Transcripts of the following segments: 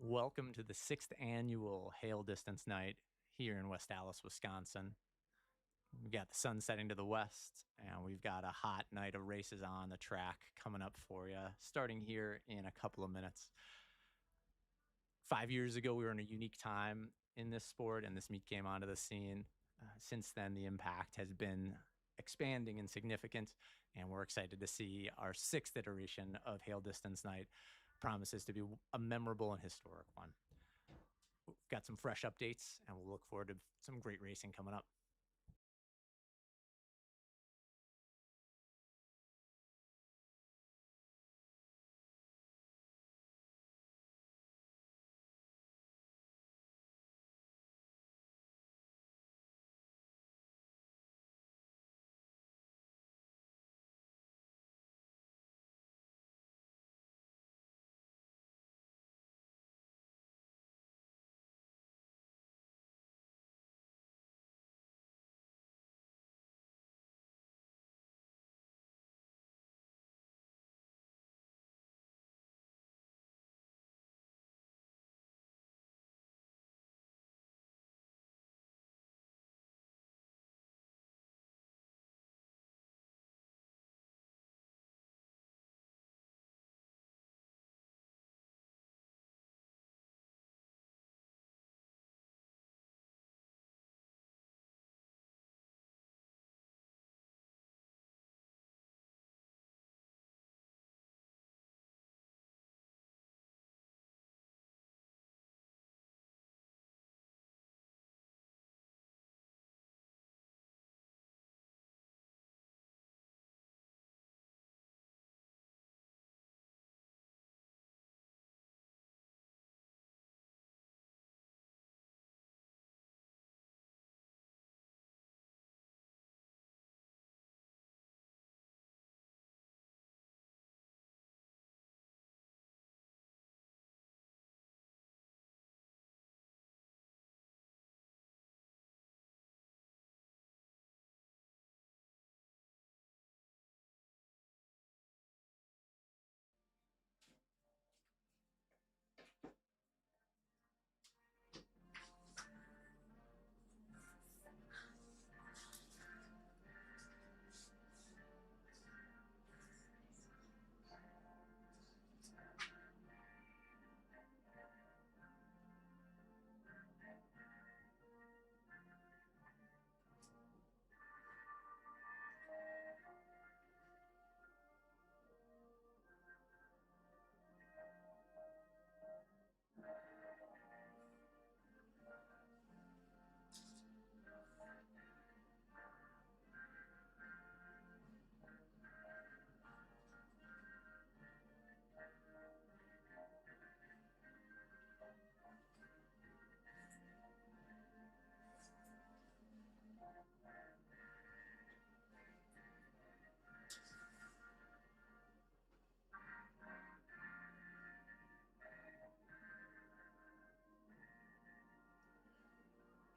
Welcome to the 6th annual Hale Distance Night here in West Allis, Wisconsin. We've got the sun setting to the west, and we've got a hot night of races on the track coming up for you, starting here in a couple of minutes. 5 years ago, we were in a unique time in this sport, and this meet came onto the scene. Since then, the impact has been expanding and significant, and we're excited to see our 6th iteration of Hale Distance Night promises to be a memorable and historic one. We've got some fresh updates, and we'll look forward to some great racing coming up.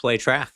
Play track.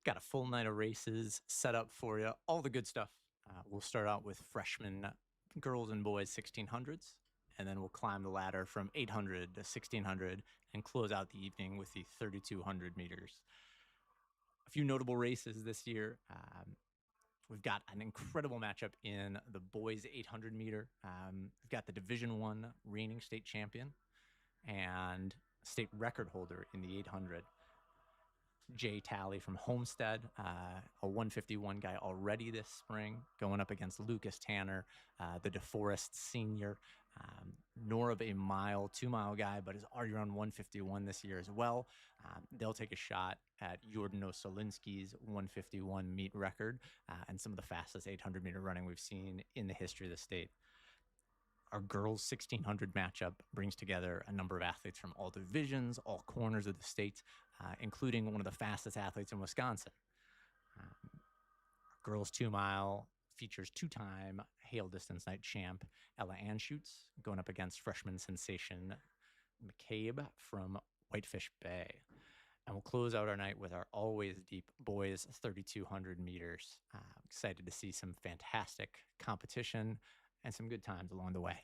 Got a full night of races set up for you. All the good stuff. We'll start out with freshman girls and boys 1600s, and then we'll climb the ladder from 800 to 1600 and close out the evening with the 3200 meters. A few notable races this year. We've got an incredible matchup in the boys 800 meter. We've got the Division I reigning state champion and state record holder in the 800. Jay Talley from Homestead, a 151 guy already this spring, going up against Lucas Tanner, the DeForest senior. Norb, a 2 mile guy, but is already around 151 this year as well. They'll take a shot at Jordan Osolinski's 151 meet record and some of the fastest 800-meter running we've seen in the history of the state. Our girls 1600 matchup brings together a number of athletes from all divisions, all corners of the state, including one of the fastest athletes in Wisconsin. Girls 2 mile features two-time Hale distance night champ Ella Anschutz going up against freshman sensation McCabe from Whitefish Bay. And we'll close out our night with our always deep boys 3,200 meters. Excited to see some fantastic competition and some good times along the way.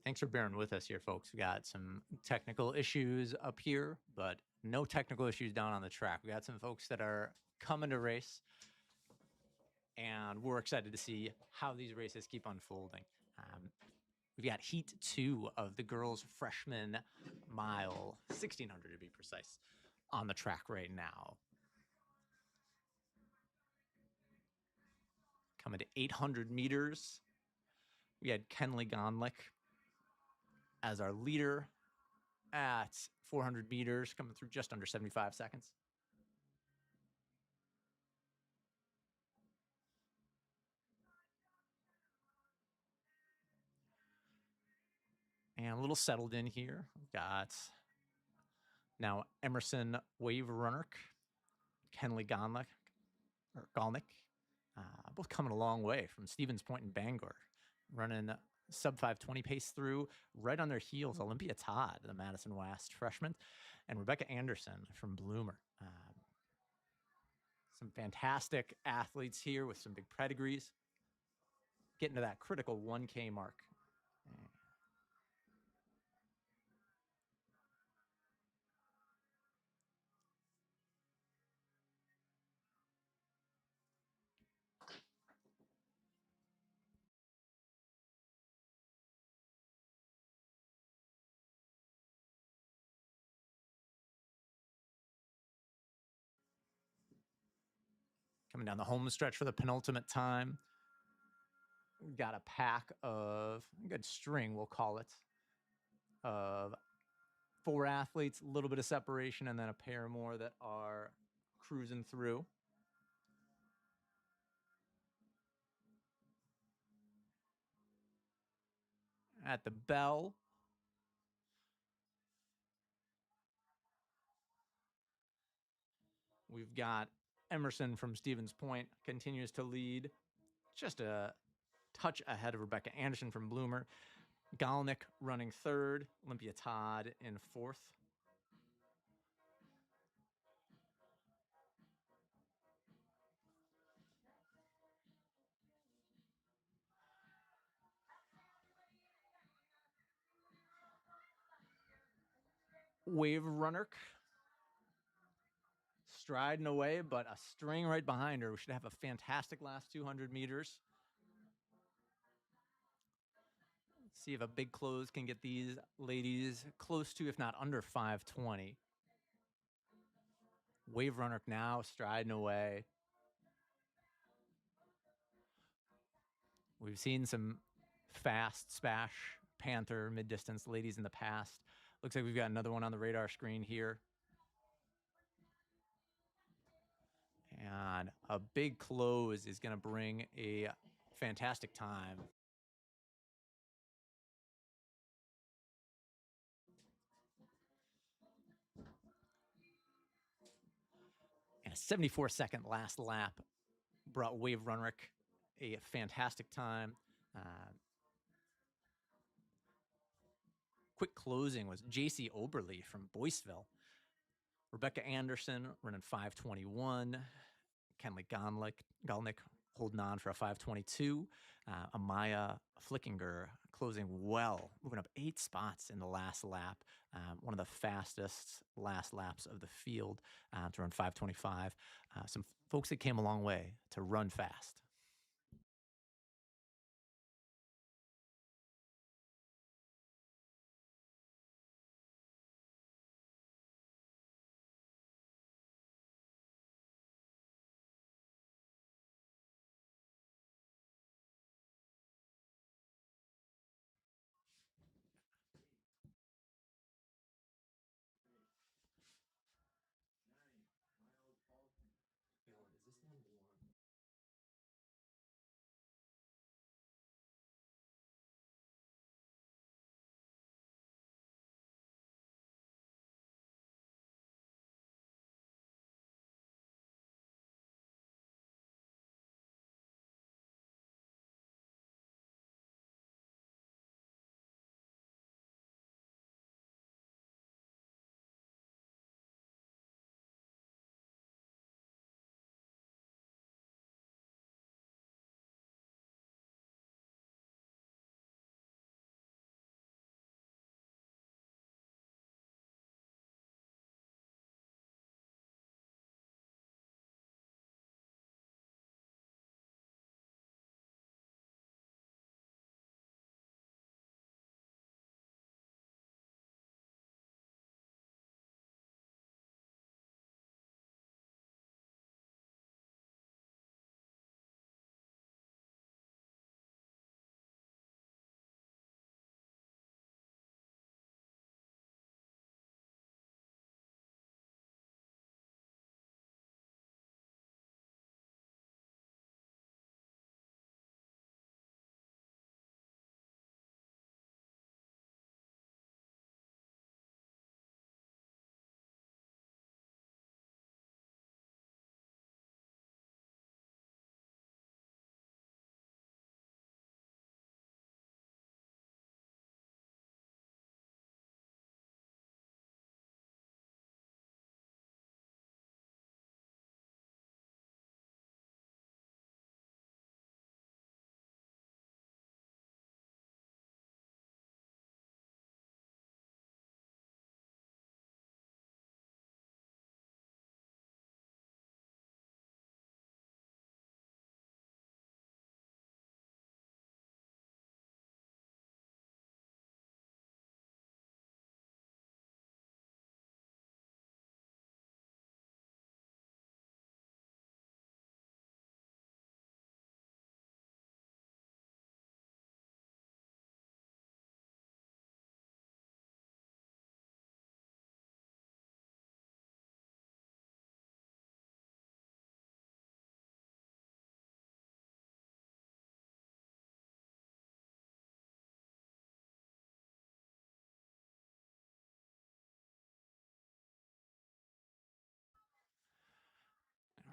Thanks for bearing with us here, folks. We got some technical issues up here, but no technical issues down on the track. We got some folks that are coming to race, and we're excited to see how these races keep unfolding. We've got heat 2 of the girls' freshman mile, 1600 to be precise, on the track right now. Coming to 800 meters, we had Kenley Gonlick as our leader at 400 meters, coming through just under 75 seconds. And a little settled in here. We've got now Emerson Wave Runner, Kenley Gonlick, both coming a long way from Stevens Point and Bangor, running sub 520 pace through. Right on their heels, Olympia Todd, the Madison West freshman, and Rebecca Anderson from Bloomer. Some fantastic athletes here with some big pedigrees, getting to that critical 1K mark. Coming down the home stretch for the penultimate time. We've got a pack of, a good string, we'll call it, of 4 athletes, a little bit of separation, and then a pair more that are cruising through. At the bell, we've got Emerson from Stevens Point continues to lead, just a touch ahead of Rebecca Anderson from Bloomer. Galnick running third, Olympia Todd in fourth. Wave Runner striding away, but a string right behind her. We should have a fantastic last 200 meters. See if a big close can get these ladies close to, if not under 520. Wave Runner now striding away. We've seen some fast Spash Panther mid-distance ladies in the past. Looks like we've got another one on the radar screen here. And a big close is going to bring a fantastic time. And a 74-second last lap brought Wave Runrick a fantastic time. Quick closing was JC Oberly from Boyceville. Rebecca Anderson running 521. Kenley Galnick holding on for a 522. Amaya Flickinger closing well, moving up 8 spots in the last lap. One of the fastest last laps of the field to run 525. Some folks that came a long way to run fast.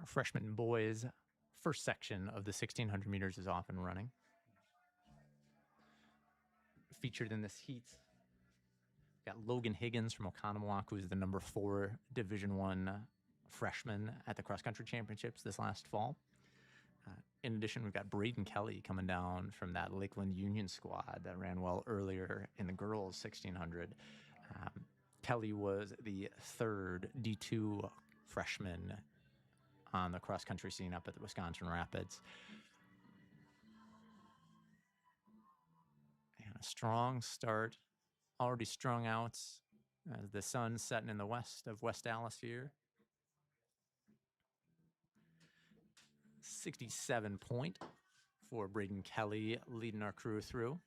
Our freshman boys' first section of the 1600 meters is off and running. Featured in this heat, got Logan Higgins from Oconomowoc, who is the number 4 Division I freshman at the cross-country championships this last fall. In addition, we've got Braden Kelly coming down from that Lakeland Union squad that ran well earlier in the girls' 1600. Kelly was the 3rd D2 freshman on the cross-country scene up at the Wisconsin Rapids. And a strong start, already strung out as the sun's setting in the west of West Dallas here. 67 point for Braden Kelly leading our crew through.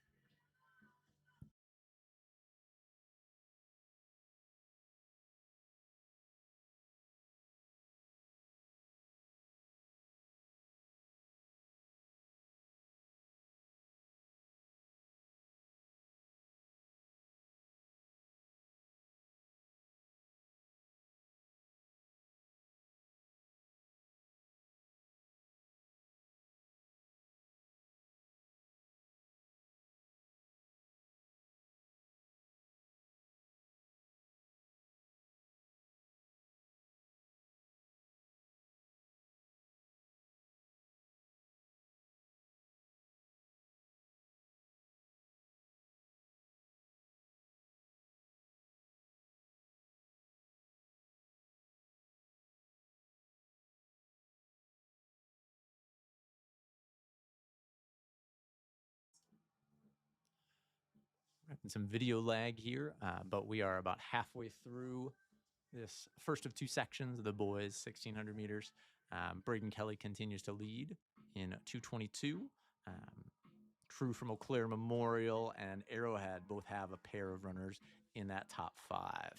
Some video lag here, but we are about halfway through this first of 2 sections of the boys 1600 meters. Braden Kelly continues to lead in 2:22. Crew from Eau Claire Memorial and Arrowhead both have a pair of runners in that top 5.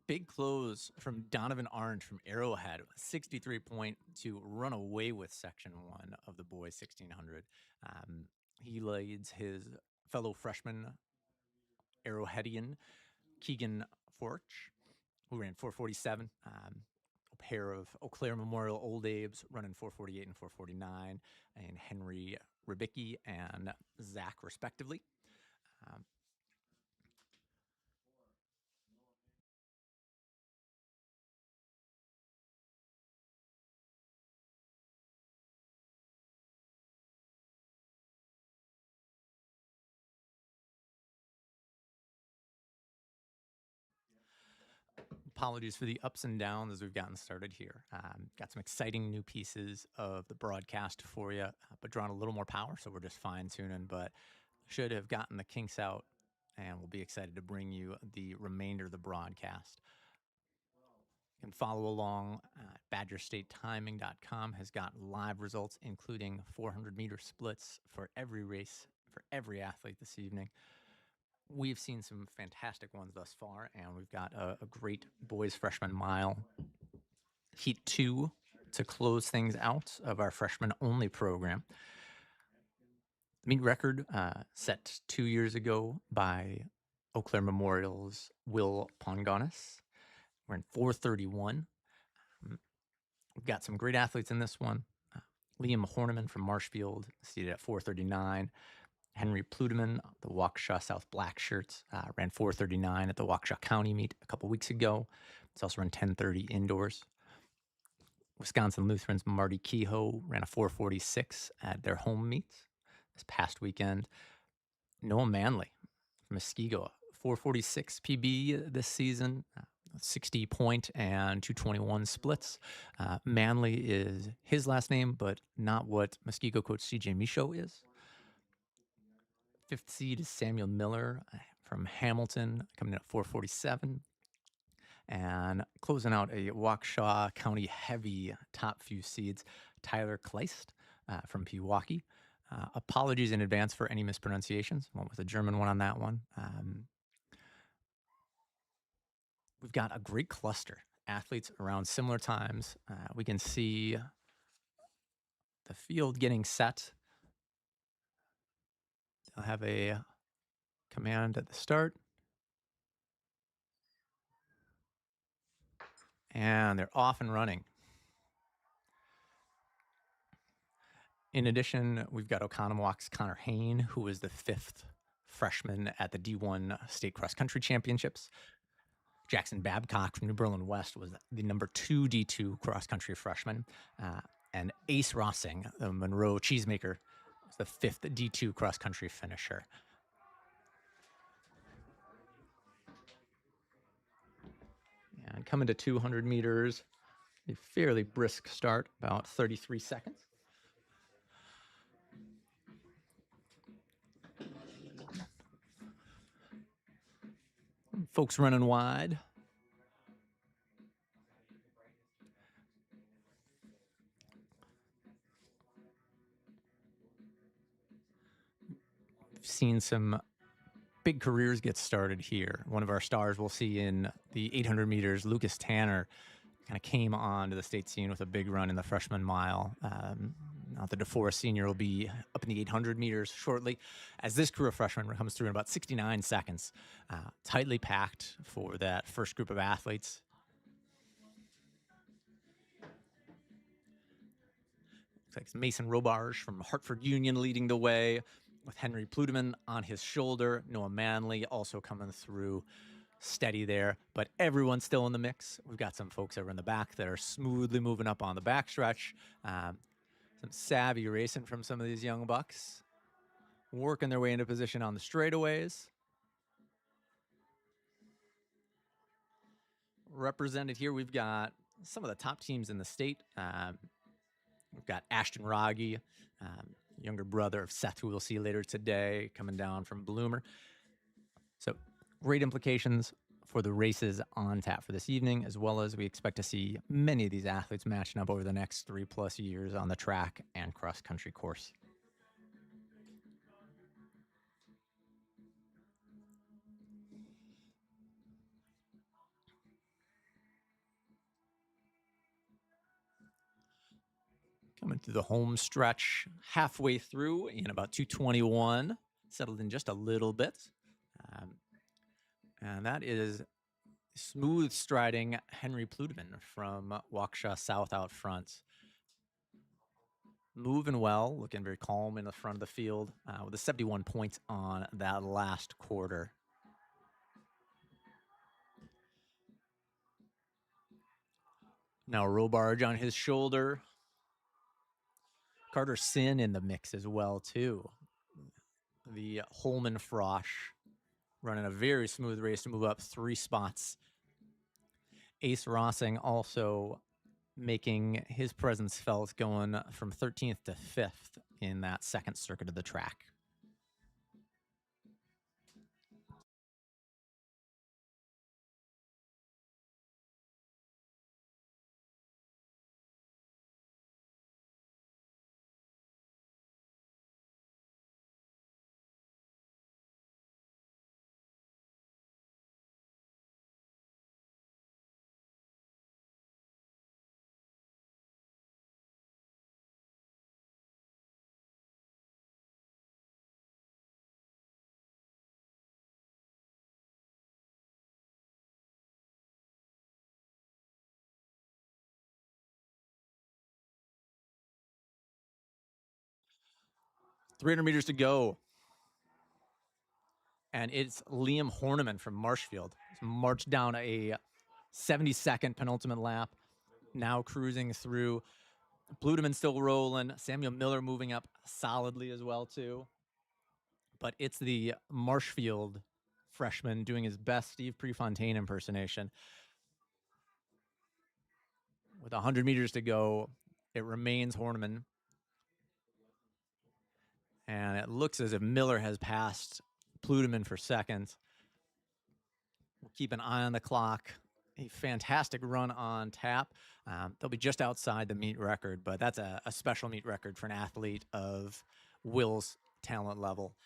Big close from Donovan Orange from Arrowhead, 63 point to run away with section 1 of the boys 1600. He leads his fellow freshman Arrowheadian Keegan Forch, who ran 447. A pair of Eau Claire Memorial Old Abes running 448 and 449, and Henry Ribicki and Zach, respectively. Apologies for the ups and downs as we've gotten started here. Got some exciting new pieces of the broadcast for you, but drawing a little more power, so we're just fine-tuning, but should have gotten the kinks out, and we'll be excited to bring you the remainder of the broadcast. You can follow along. BadgerStateTiming.com has got live results, including 400-meter splits for every race, for every athlete this evening. We've seen some fantastic ones thus far, and we've got a great boys freshman mile heat 2 to close things out of our freshman-only program. Meet record set 2 years ago by Eau Claire Memorial's Will Pongonis. We're in 4:31. We've got some great athletes in this one. Liam Horniman from Marshfield, seated at 4:39. Henry Pluteman, the Waukesha South Black Shirts, ran 4:39 at the Waukesha County meet a couple weeks ago. It's also run 10:30 indoors. Wisconsin Lutheran's Marty Kehoe ran a 4:46 at their home meet this past weekend. Noah Manley from Muskego, 4:46 PB this season, 60 point and 221 splits. Manley is his last name, but not what Muskego coach CJ Michaud is. 5th seed is Samuel Miller from Hamilton, coming in at 4:47. And closing out a Waukesha County heavy top few seeds, Tyler Kleist from Pewaukee. Apologies in advance for any mispronunciations. Went with a German one on that one. We've got a great cluster. Athletes around similar times. We can see the field getting set. They'll have a command at the start. And they're off and running. In addition, we've got Oconomowoc Connor Hain, who is the 5th freshman at the D1 State Cross Country Championships. Jackson Babcock from New Berlin West was the number 2 D2 cross country freshman. And Ace Rossing, the Monroe cheesemaker, was the 5th D2 cross country finisher. And coming to 200 meters, a fairly brisk start, about 33 seconds. Folks running wide. We've seen some big careers get started here. One of our stars we'll see in the 800 meters, Lucas Tanner, kind of came on to the state scene with a big run in the freshman mile. Now the DeForest senior will be up in the 800 meters shortly, as this crew of freshmen comes through in about 69 seconds. Tightly packed for that first group of athletes. Looks like Mason Robarge from Hartford Union leading the way, with Henry Pluteman on his shoulder. Noah Manley also coming through steady there, but everyone's still in the mix. We've got some folks over in the back that are smoothly moving up on the backstretch. Some savvy racing from some of these young bucks, working their way into position on the straightaways. Represented here, we've got some of the top teams in the state. We've got Ashton Rogge, younger brother of Seth, who we'll see later today, coming down from Bloomer. So great implications for the races on tap for this evening, as well as we expect to see many of these athletes matching up over the next 3+ years on the track and cross-country course. Coming through the home stretch, halfway through in about 2:21, settled in just a little bit. And that is smooth striding Henry Pluteman from Waukesha South out front. moving well, looking very calm in the front of the field with a 71 points on that last quarter. Now Robarge on his shoulder. Carter Sin in the mix as well, too. The Holman Frosch running a very smooth race to move up 3 spots. Ace Rossing also making his presence felt, going from 13th to 5th in that second circuit of the track. .300 meters to go. And it's Liam Horniman from Marshfield. He's marched down a 72nd penultimate lap, now cruising through. Bludeman still rolling. Samuel Miller moving up solidly as well, too. But it's the Marshfield freshman doing his best Steve Prefontaine impersonation. With 100 meters to go, it remains Horniman. And it looks as if Miller has passed Pludeman for second. We'll keep an eye on the clock. A fantastic run on tap. They'll be just outside the meet record, but that's a special meet record for an athlete of Will's talent level.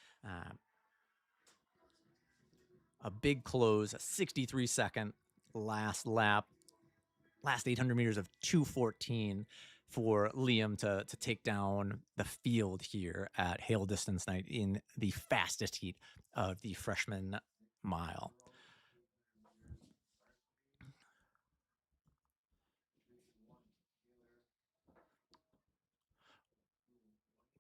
A big close, a 63-second last lap, last 800 meters of 2:14 for Liam to take down the field here at Hale Distance Night in the fastest heat of the freshman mile.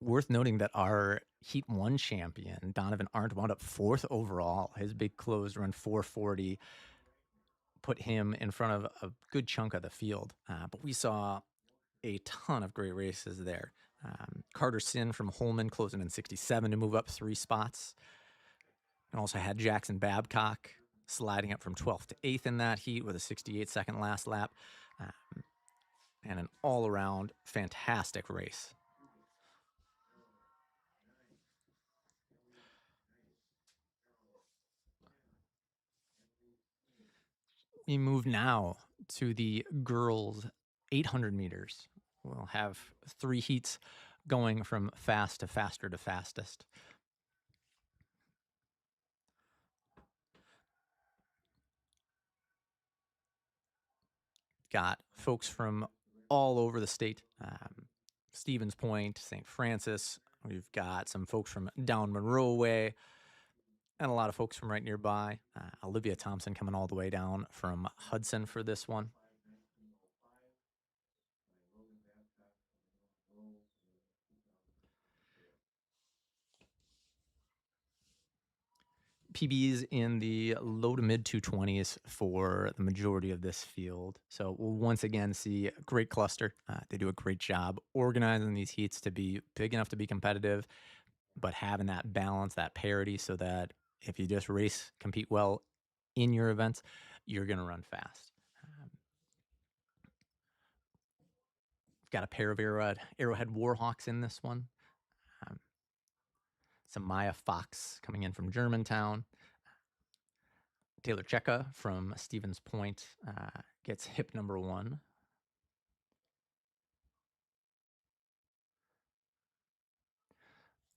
Worth noting that our Heat 1 champion, Donovan Arndt, wound up 4th overall. His big close run 4:40 put him in front of a good chunk of the field. But we saw a ton of great races there. Carter Sin from Holman closing in 67 to move up 3 spots. And also had Jackson Babcock sliding up from 12th to 8th in that heat with a 68-second last lap. And an all-around fantastic race. We move now to the girls' 800 meters. We'll have 3 heats going from fast to faster to fastest. Got folks from all over the state. Stevens Point, St. Francis. We've got some folks from down Monroe way and a lot of folks from right nearby. Olivia Thompson coming all the way down from Hudson for this one. PBs in the low to mid 220s for the majority of this field. So we'll once again see a great cluster. They do a great job organizing these heats to be big enough to be competitive, but having that balance, that parity, so that if you just compete well in your events, you're going to run fast. We've got a pair of Arrowhead Warhawks in this one. Some Maya Fox coming in from Germantown. Taylor Cheka from Stevens Point gets hip number 1.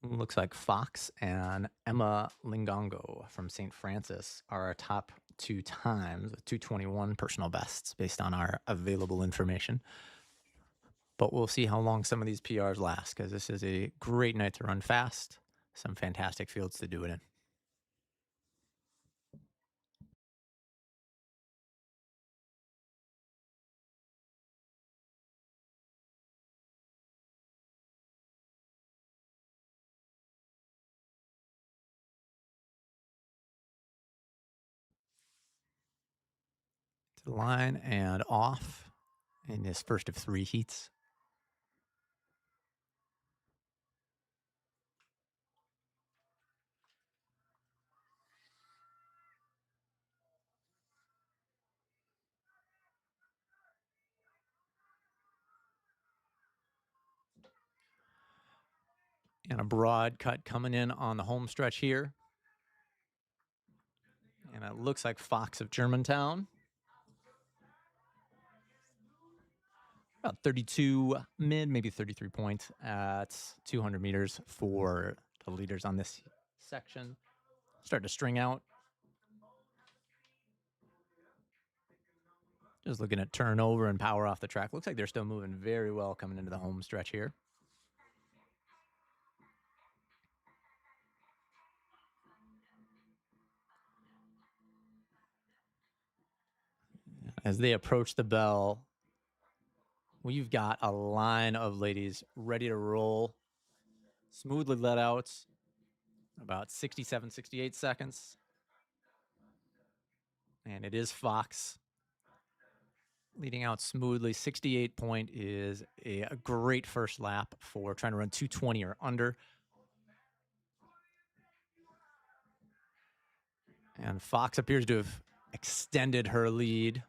Looks like Fox and Emma Lingongo from St. Francis are our top 2 times with 2:21 personal bests based on our available information. But we'll see how long some of these PRs last, because this is a great night to run fast. Some fantastic fields to do it in. the line and off in this first of 3 heats. And a broad cut coming in on the home stretch here. And it looks like Fox of Germantown. About 32 mid, maybe 33 points at 200 meters for the leaders on this section. Start to string out. Just looking at turnover and power off the track. Looks like they're still moving very well coming into the home stretch here. As they approach the bell, we've got a line of ladies ready to roll. Smoothly let out, about 67, 68 seconds. And it is Fox leading out smoothly. 68 point is a great first lap for trying to run 220 or under. And Fox appears to have extended her lead.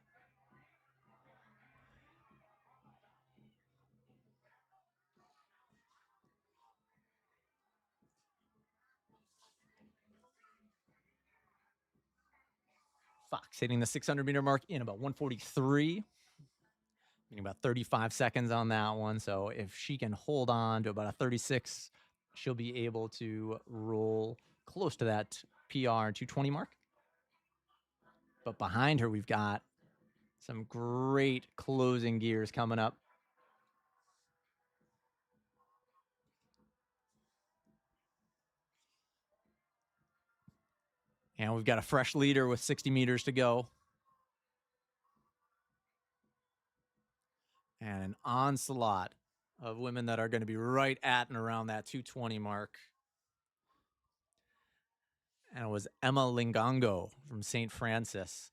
Fox hitting the 600-meter mark in about 1:43, meaning about 35 seconds on that one. So if she can hold on to about a 36, she'll be able to roll close to that PR 220 mark. But behind her, we've got some great closing gears coming up. And we've got a fresh leader with 60 meters to go. And an onslaught of women that are going to be right at and around that 220 mark. And it was Emma Lingongo from St. Francis.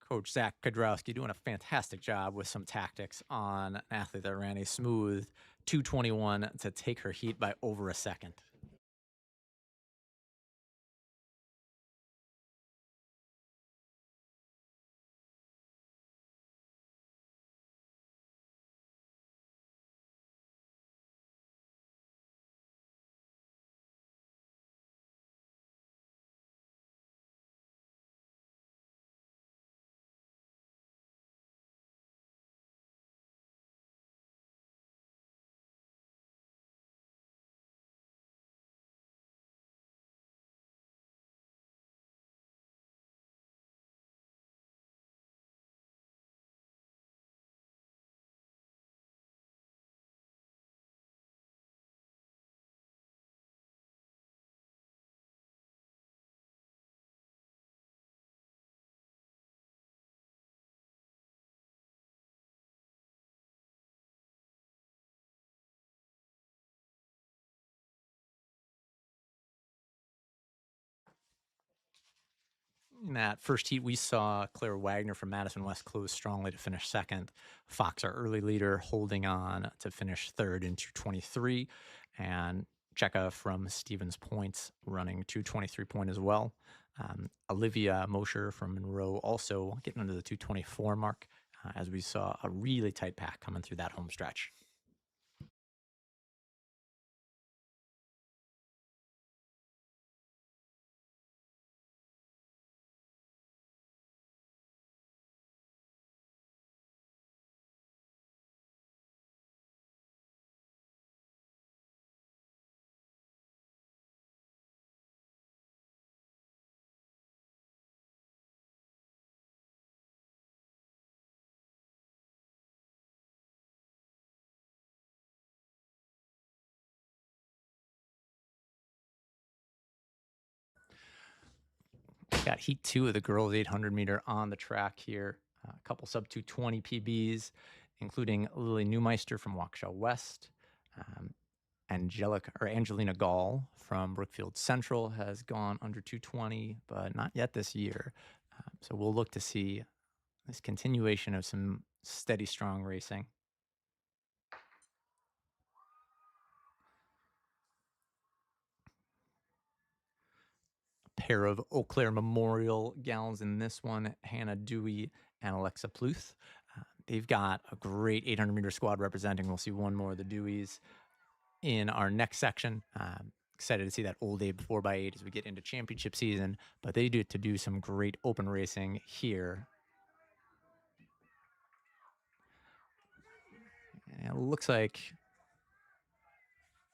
Coach Zach Kodrowski doing a fantastic job with some tactics on an athlete that ran a smooth 221 to take her heat by over a second. In that first heat, we saw Claire Wagner from Madison West close strongly to finish second. Fox, our early leader, holding on to finish third in 223. And Cheka from Stevens Point running 223 point as well. Olivia Mosher from Monroe also getting under the 224 mark as we saw a really tight pack coming through that home stretch. Got heat 2 of the girls 800 meter on the track here. A couple sub 220 PBs, including Lily Neumeister from Waukesha West, Angelina Gall from Brookfield Central has gone under 220, but not yet this year. So we'll look to see this continuation of some steady, strong racing. A pair of Eau Claire Memorial gals in this one, Hannah Dewey and Alexa Pluth. They've got a great 800-meter squad representing. We'll see one more of the Deweys in our next section. Excited to see that Old Abe 4x8 as we get into championship season, but they do some great open racing here. And it looks like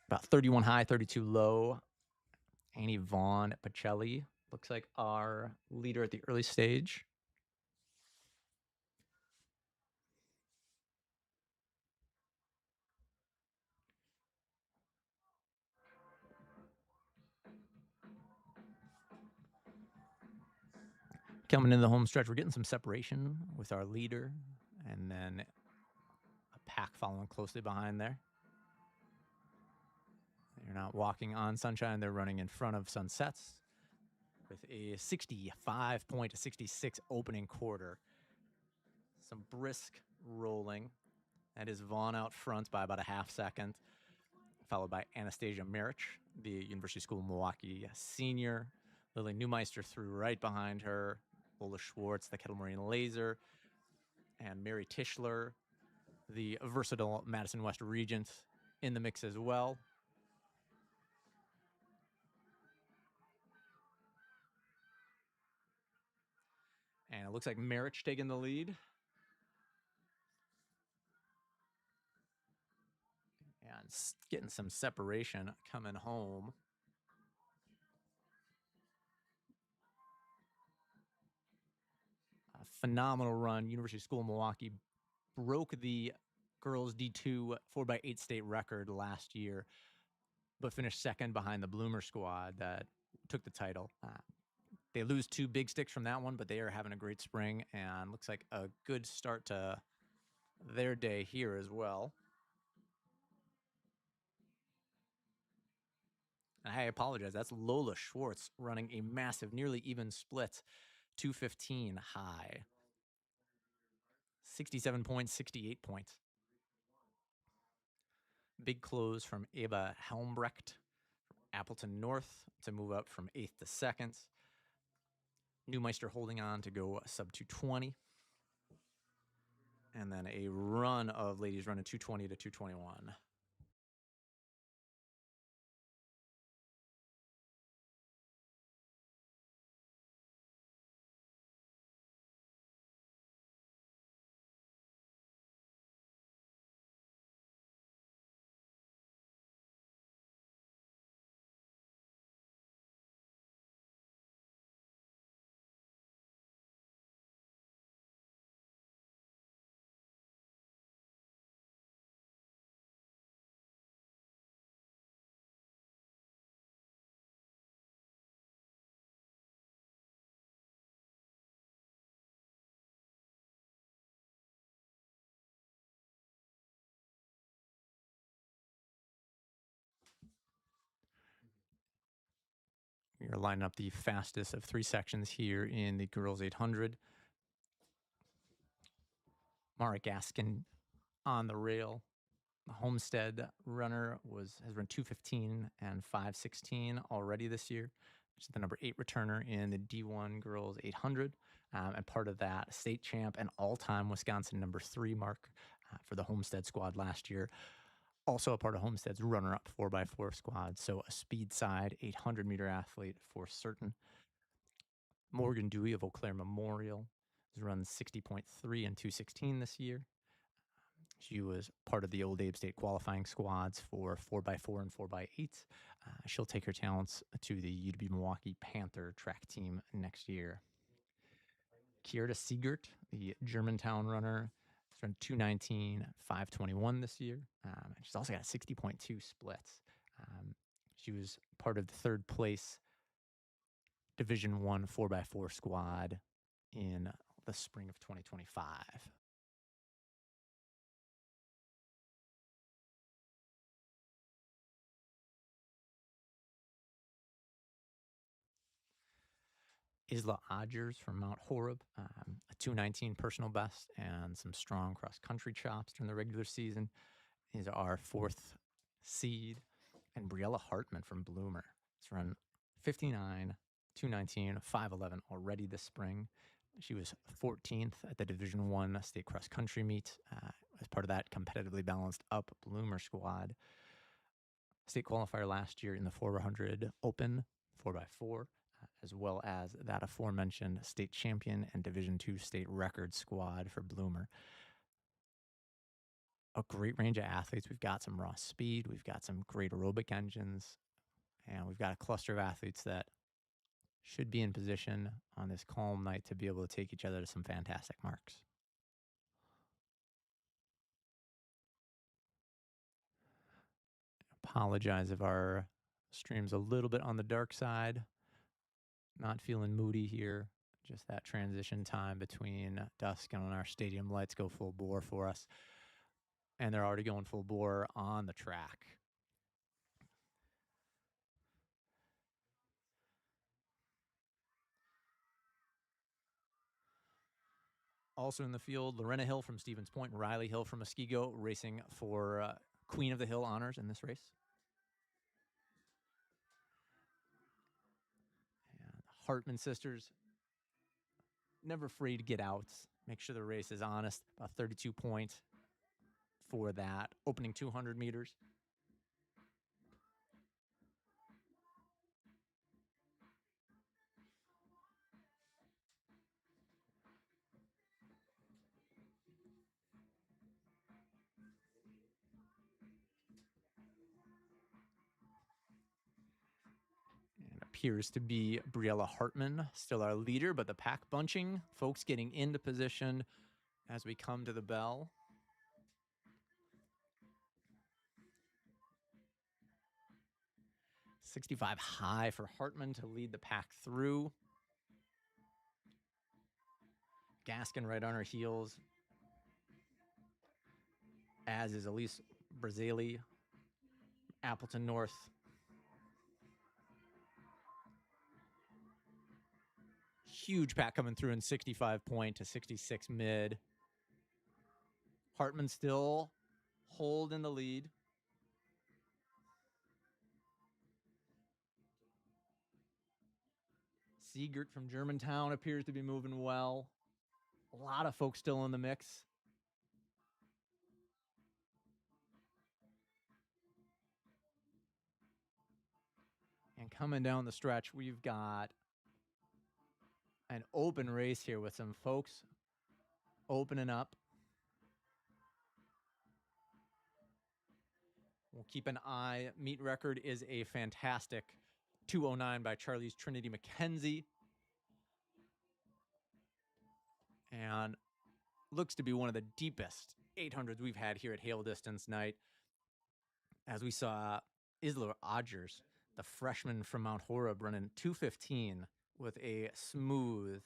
about 31 high, 32 low. Annie Vaughn Pacelli looks like our leader at the early stage. Coming into the home stretch, we're getting some separation with our leader, and then a pack following closely behind there. They're not walking on sunshine, they're running in front of sunsets with a 65.66 opening quarter. Some brisk rolling. That is Vaughn out front by about a half second, followed by Anastasia Marich, the University School of Milwaukee senior. Lily Neumeister threw right behind her. Lola Schwartz, the Kettle Marine Laser, and Mary Tischler, the versatile Madison West Regent, in the mix as well. And it looks like Marich taking the lead. And getting some separation coming home. A phenomenal run. University School of Milwaukee broke the girls D2 4x8 state record last year, but finished second behind the Bloomer squad that took the title. They lose 2 big sticks from that one, but they are having a great spring and looks like a good start to their day here as well. And I apologize, that's Lola Schwartz running a massive, nearly even split, 215 high. 67 points, 68 points. Big close from Eva Helmbrecht, Appleton North, to move up from 8th to 2nd. Neumeister holding on to go sub 220. And then a run of ladies running 220 to 221. We are lining up the fastest of 3 sections here in the girls 800. Mara Gaskin on the rail. The Homestead runner has run 215 and 516 already this year. She's the number 8 returner in the D1 girls 800, and part of that state champ and all-time Wisconsin number 3 mark for the Homestead squad last year. Also a part of Homestead's runner-up 4x4 squad, so a speed side 800-meter athlete for certain. Morgan Dewey of Eau Claire Memorial has run 60.3 and 216 this year. She was part of the Old Abe State qualifying squads for 4x4 and 4x8. She'll take her talents to the UW Milwaukee Panther track team next year. Kierta Siegert, the Germantown runner, has run 219, 521 this year. And she's also got a 60.2 split. She was part of the 3rd place Division I 4x4 squad in the spring of 2025. Isla Odgers from Mount Horeb, a 2:19 personal best and some strong cross-country chops during the regular season, is our 4th seed. And Briella Hartman from Bloomer has run 59, 2:19, 5:11 already this spring. She was 14th at the Division I state cross-country meet as part of that competitively balanced up Bloomer squad. State qualifier last year in the 400 open 4x4, as well as that aforementioned state champion and Division II state record squad for Bloomer. A great range of athletes. We've got some raw speed. We've got some great aerobic engines. And we've got a cluster of athletes that should be in position on this calm night to be able to take each other to some fantastic marks. Apologize if our stream's a little bit on the dark side. Not feeling moody here. Just that transition time between dusk and when our stadium lights go full bore for us. And they're already going full bore on the track. Also in the field, Lorena Hill from Stevens Point, Riley Hill from Muskego racing for Queen of the Hill honors in this race. And the Hartman sisters, never afraid to get out, make sure the race is honest. About 32 points for that opening 200 meters. And appears to be Briella Hartman, still our leader, but the pack bunching, folks getting into position as we come to the bell. .65 high for Hartman to lead the pack through. Gaskin right on her heels, as is Elise Brazili, Appleton North. Huge pack coming through in 65 point to 66 mid. Hartman still holding the lead. Siegert from Germantown appears to be moving well. A lot of folks still in the mix. And coming down the stretch, we've got an open race here with some folks opening up. We'll keep an eye. Meet record is a fantastic 2:09 by Charlie's Trinity McKenzie. And looks to be one of the deepest 800s we've had here at Hale Distance Night. As we saw Isla Odgers, the freshman from Mount Horeb, running 2:15 with a smooth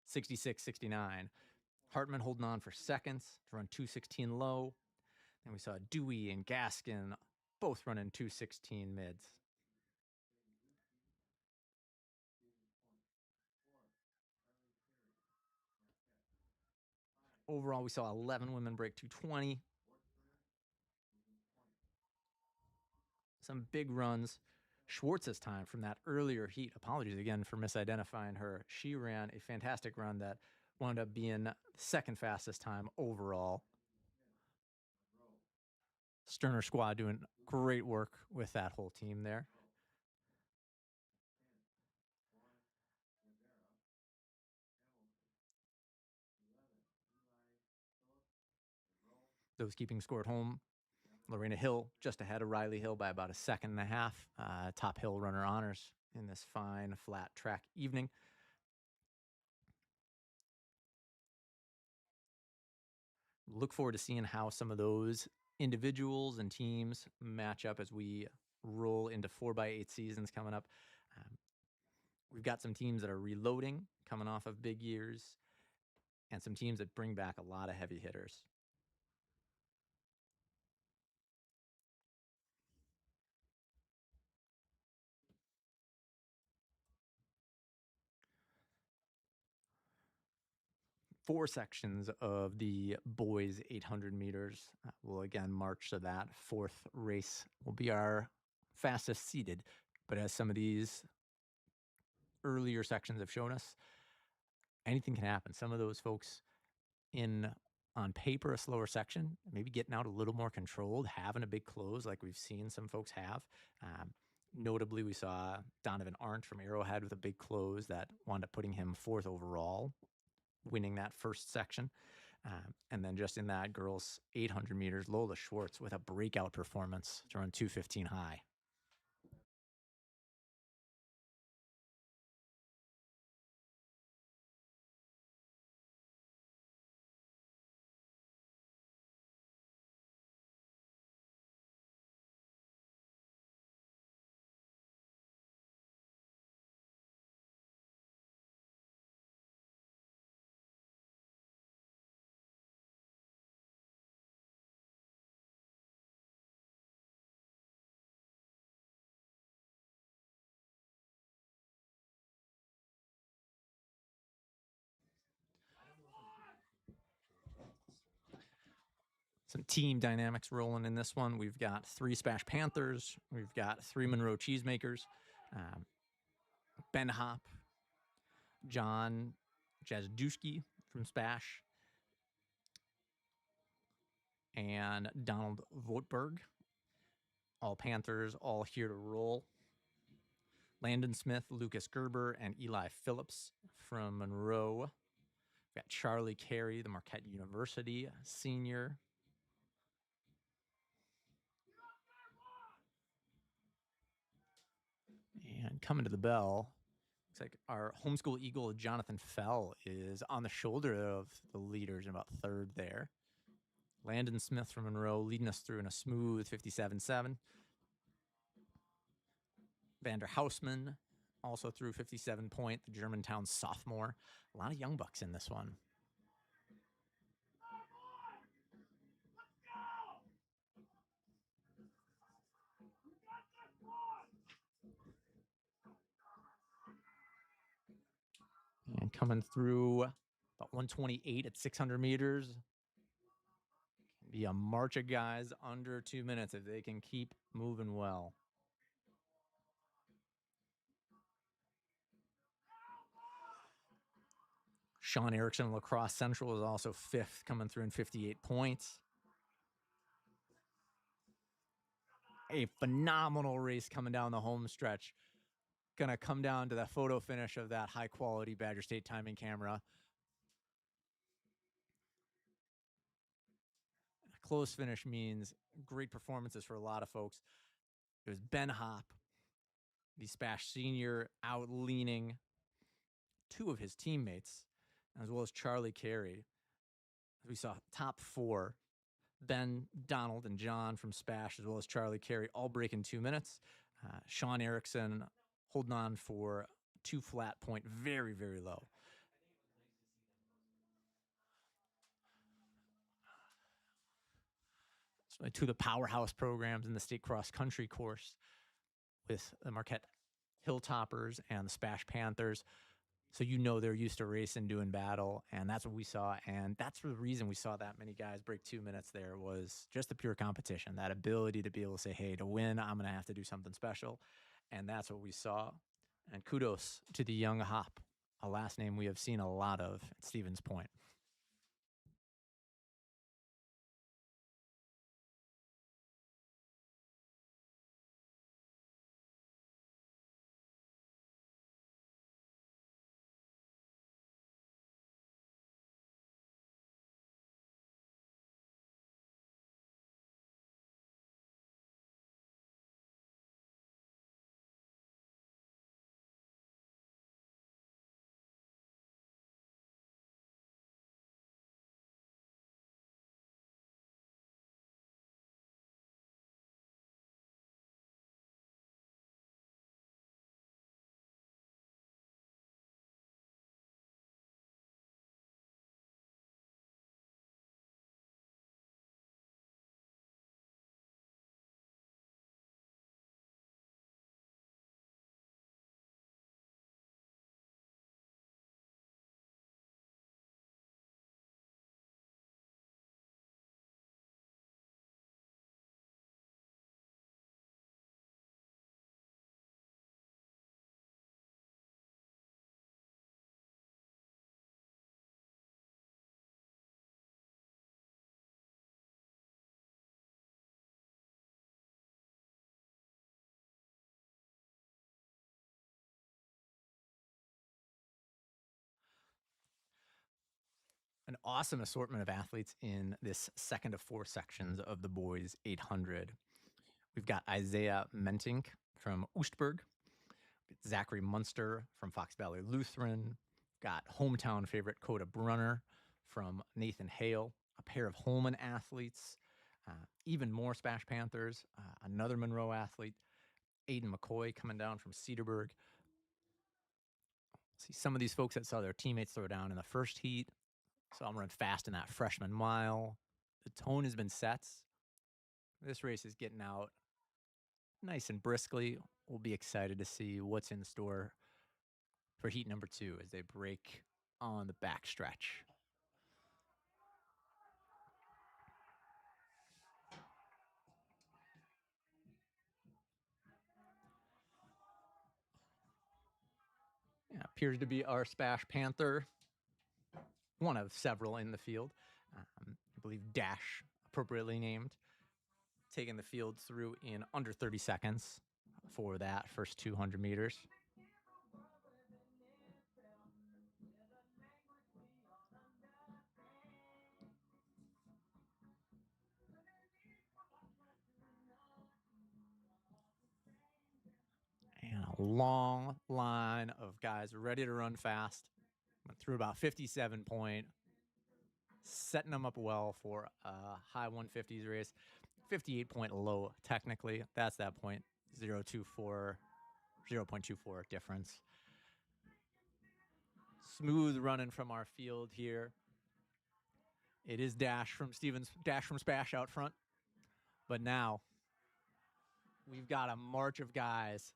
66-69. Hartman holding on for seconds to run 2:16 low. And we saw Dewey and Gaskin both running 2:16 mids. Overall, we saw 11 women break 2:20. Some big runs. Schwartz's time from that earlier heat. Apologies again for misidentifying her. She ran a fantastic run that wound up being second fastest time overall. Sterner squad doing great work with that whole team there. Those keeping score at home, Lorena Hill just ahead of Riley Hill by about a second and a half. Top hill runner honors in this fine flat track evening. Look forward to seeing how some of those individuals and teams match up as we roll into 4x8 seasons coming up. We've got some teams that are reloading, coming off of big years, and some teams that bring back a lot of heavy hitters. 4 sections of the boys 800 meters. We'll again march to that. Fourth race will be our fastest seated. But as some of these earlier sections have shown us, anything can happen. Some of those folks in on paper a slower section, maybe getting out a little more controlled, having a big close like we've seen some folks have. Notably, we saw Donovan Arndt from Arrowhead with a big close that wound up putting him 4th overall, winning that first section. And then just in that girls 800 meters, Lola Schwartz with a breakout performance to run 2:15 high. Some team dynamics rolling in this one. We've got 3 Spash Panthers. We've got 3 Monroe Cheesemakers. Ben Hop, John Jazduski from Spash, and Donald Votberg. All Panthers, all here to roll. Landon Smith, Lucas Gerber, and Eli Phillips from Monroe. We've got Charlie Carey, the Marquette University senior. And coming to the bell, looks like our homeschool Eagle, Jonathan Fell, is on the shoulder of the leaders and about 3rd there. Landon Smith from Monroe leading us through in a smooth 57.7. Vander Hausman also through 57 point, the Germantown sophomore. A lot of young bucks in this one. And coming through about 128 at 600 meters. Can be a march of guys under 2 minutes if they can keep moving well. Sean Erickson, La Crosse Central, is also 5th, coming through in 58 points. A phenomenal race coming down the home stretch. Going to come down to the photo finish of that high-quality Badger State timing camera. A close finish means great performances for a lot of folks. It was Ben Hop, the Spash senior, out-leaning 2 of his teammates, as well as Charlie Carey. We saw top 4, Ben, Donald, and John from Spash, as well as Charlie Carey, all breaking 2 minutes. Sean Erickson holding on for 2 flat point, very, very low. So 2 of the powerhouse programs in the state cross country course with the Marquette Hilltoppers and the Spash Panthers. So they're used to racing, doing battle, and that's what we saw. And that's the reason we saw that many guys break 2 minutes there, was just the pure competition, that ability to be able to say, hey, to win, I'm going to have to do something special. And that's what we saw. And kudos to the young Hop, a last name we have seen a lot of at Stevens Point. Awesome assortment of athletes in this second of four sections of the boys 800. We've got Isaiah Mentink from Oostburg, Zachary Munster from Fox Valley Lutheran, got hometown favorite Coda Brunner from Nathan Hale, a pair of Holman athletes, even more Spash Panthers, another Monroe athlete, Aiden McCoy coming down from Cedarburg. See some of these folks that saw their teammates throw down in the first heat. So I'm running fast in that freshman mile. The tone has been set. This race is getting out nice and briskly. We'll be excited to see what's in store for heat number 2 as they break on the back stretch. Yeah, appears to be our Spash Panther, one of several in the field. I believe Dash, appropriately named, taking the field through in under 30 seconds for that first 200 meters. And a long line of guys ready to run fast. Went through about 57 point, setting them up well for a high 150s race. 58 point low, technically. That's that point. 0.24 difference. Smooth running from our field here. It is Dash from Spash out front. But now we've got a march of guys.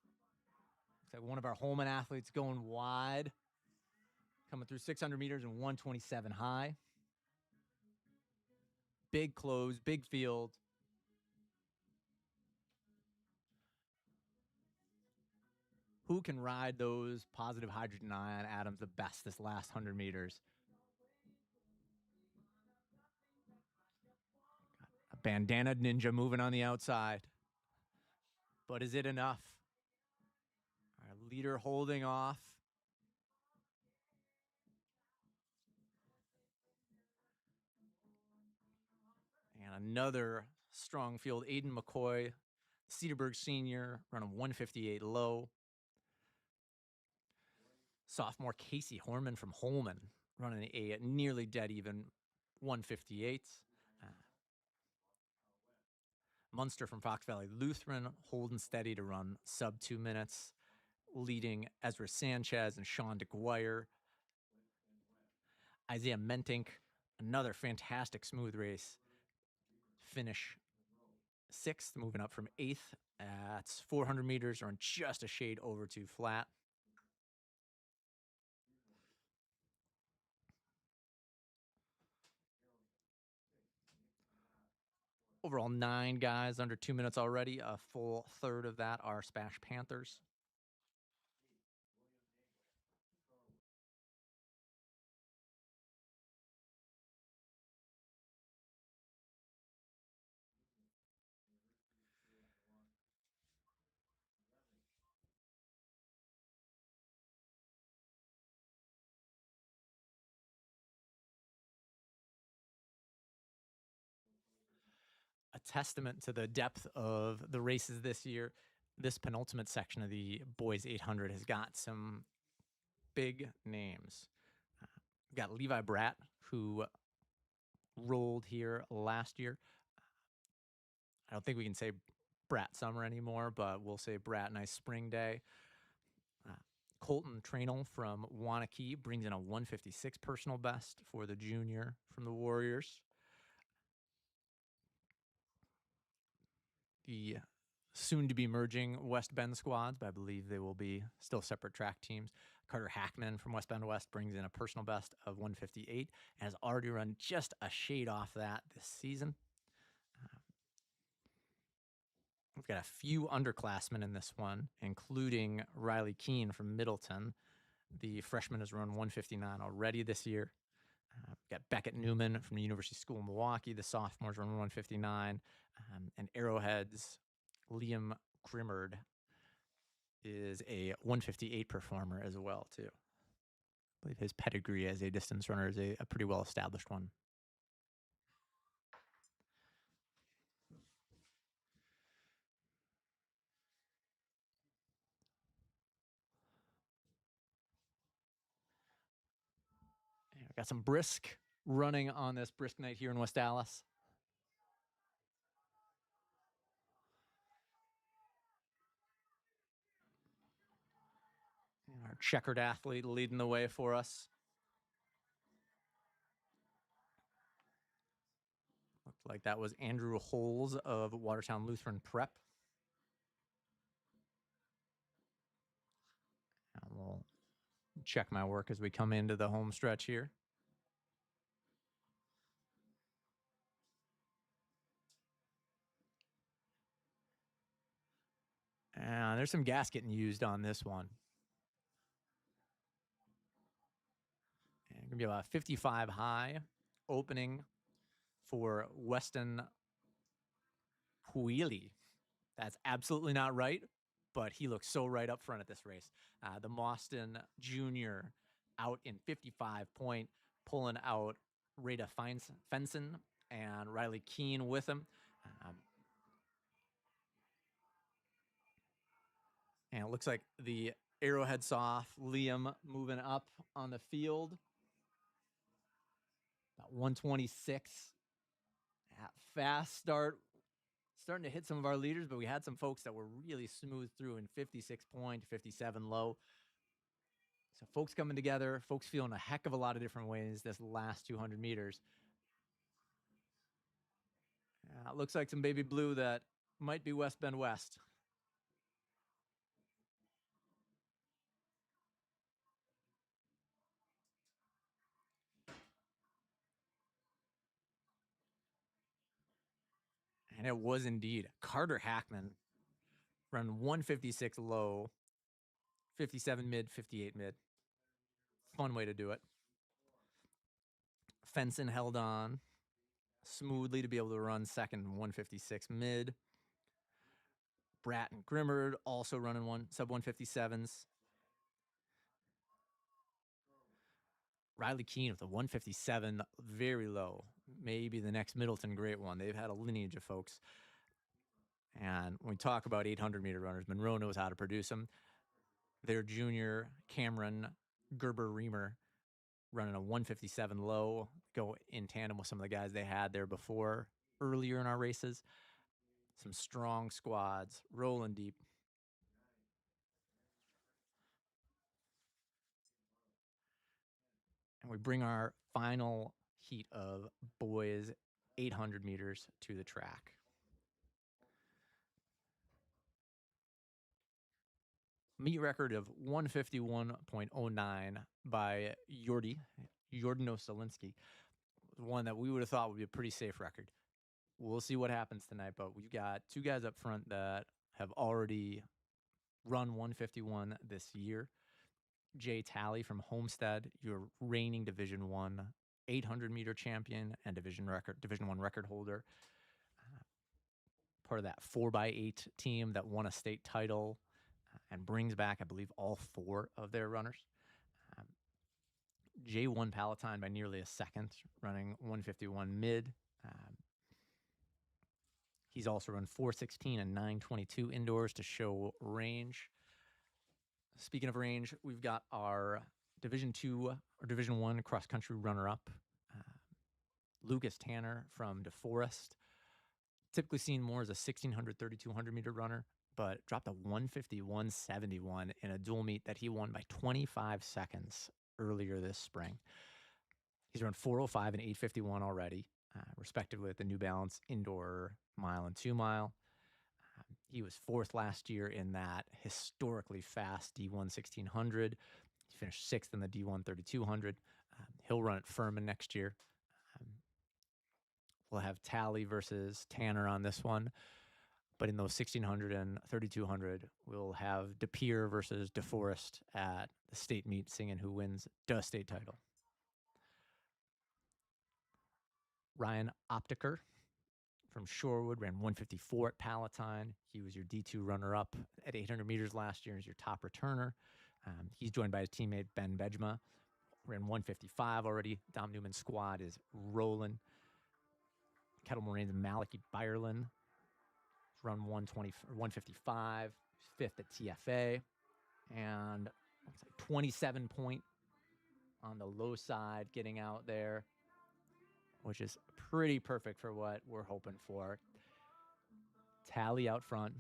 Looks like one of our Holman athletes going wide, coming through 600 meters and 127 high. Big close, big field. Who can ride those positive hydrogen ion atoms the best this last 100 meters? A bandana ninja moving on the outside. But is it enough? Our leader holding off. And another strong field, Aiden McCoy, Cedarburg senior, running 158 low. Sophomore Casey Horman from Holman, running a nearly dead even 158. Munster from Fox Valley Lutheran, holding steady to run sub 2 minutes, leading Ezra Sanchez and Sean DeGuire. Isaiah Mentink, another fantastic smooth race. Finish 6th, moving up from 8th at 400 meters, or just a shade over to flat. Overall, 9 guys under 2 minutes already. A full third of that are Spash Panthers. A testament to the depth of the races this year. This penultimate section of the boys 800 has got some big names. We've got Levi Bratt, who rolled here last year. I don't think we can say Bratt Summer anymore, but we'll say Bratt Nice Spring Day. Colton Trainell from Wanakee brings in a 156 personal best for the junior from the Warriors. The soon-to-be merging West Bend squads, but I believe they will be still separate track teams. Carter Hackman from West Bend West brings in a personal best of 158 and has already run just a shade off that this season. We've got a few underclassmen in this one, including Riley Keene from Middleton. The freshman has run 159 already this year. We've got Beckett Newman from the University School of Milwaukee. The sophomores run 159. And Arrowhead's Liam Grimmard is a 158 performer as well, too. believe his pedigree as a distance runner is a pretty well-established one. And we got some brisk running on this brisk night here in West Dallas. And our checkered athlete leading the way for us. Looked like that was Andrew Holes of Watertown Lutheran Prep. And we'll check my work as we come into the home stretch here. And there's some gas getting used on this one. And it's going to be about 55 high, opening for Weston Huili. That's absolutely not right, but he looks so right up front at this race. The Mauston Jr. out in 55 point, pulling out Rada Fenson and Riley Keene with him. And it looks like the arrowhead's off. Liam moving up on the field. About 126. Fast start. Starting to hit some of our leaders, but we had some folks that were really smooth through in 56 point, 57 low. So folks coming together, folks feeling a heck of a lot of different ways this last 200 meters. Looks like some baby blue that might be West Bend West. And it was indeed Carter Hackman run 156 low, 57 mid, 58 mid. Fun way to do it. Fenson held on smoothly to be able to run second 156 mid. Bratton Grimmard also running sub 157s. Riley Keene with a 157, very low. Maybe the next Middleton great one. They've had a lineage of folks. And when we talk about 800-meter runners, Monroe knows how to produce them. Their junior, Cameron Gerber-Reamer, running a 157 low, go in tandem with some of the guys they had there before, earlier in our races. Some strong squads, rolling deep. And we bring our final heat of boys 800 meters to the track. Meet record of 151.09 by Jordy Noselinski. One that we would have thought would be a pretty safe record. We'll see what happens tonight, but we've got two guys up front that have already run 151 this year. Jay Talley from Homestead, your reigning Division I 800-meter champion and Division I record holder. Part of that 4x8 team that won a state title and brings back, I believe, all four of their runners. Jay won Palatine by nearly a second, running 151 mid. He's also run 416 and 922 indoors to show range. Speaking of range, we've got our Division II or Division I cross-country runner-up, Lucas Tanner from DeForest. Typically seen more as a 1,600, 3,200-meter runner, but dropped a 151.71 in a dual meet that he won by 25 seconds earlier this spring. He's run 405 and 851 already, respectively at the New Balance indoor mile and 2 mile. He was fourth last year in that historically fast D1 1600. He finished sixth in the D1 3200. He'll run at Furman next year. We'll have Talley versus Tanner on this one. But in those 1600 and 3200, we'll have DePere versus DeForest at the state meet, singing who wins the state title. Ryan Optiker from Shorewood ran 154 at Palatine. He was your D2 runner-up at 800 meters last year as your top returner. He's joined by his teammate Ben Bejma, Ran 155 already. Dom Newman's squad is rolling. Kettle Morane's Malachi Byerlin run 120 or 155, fifth at TFA, and 27 point on the low side, getting out there, which is pretty perfect for what we're hoping for. Tally out front.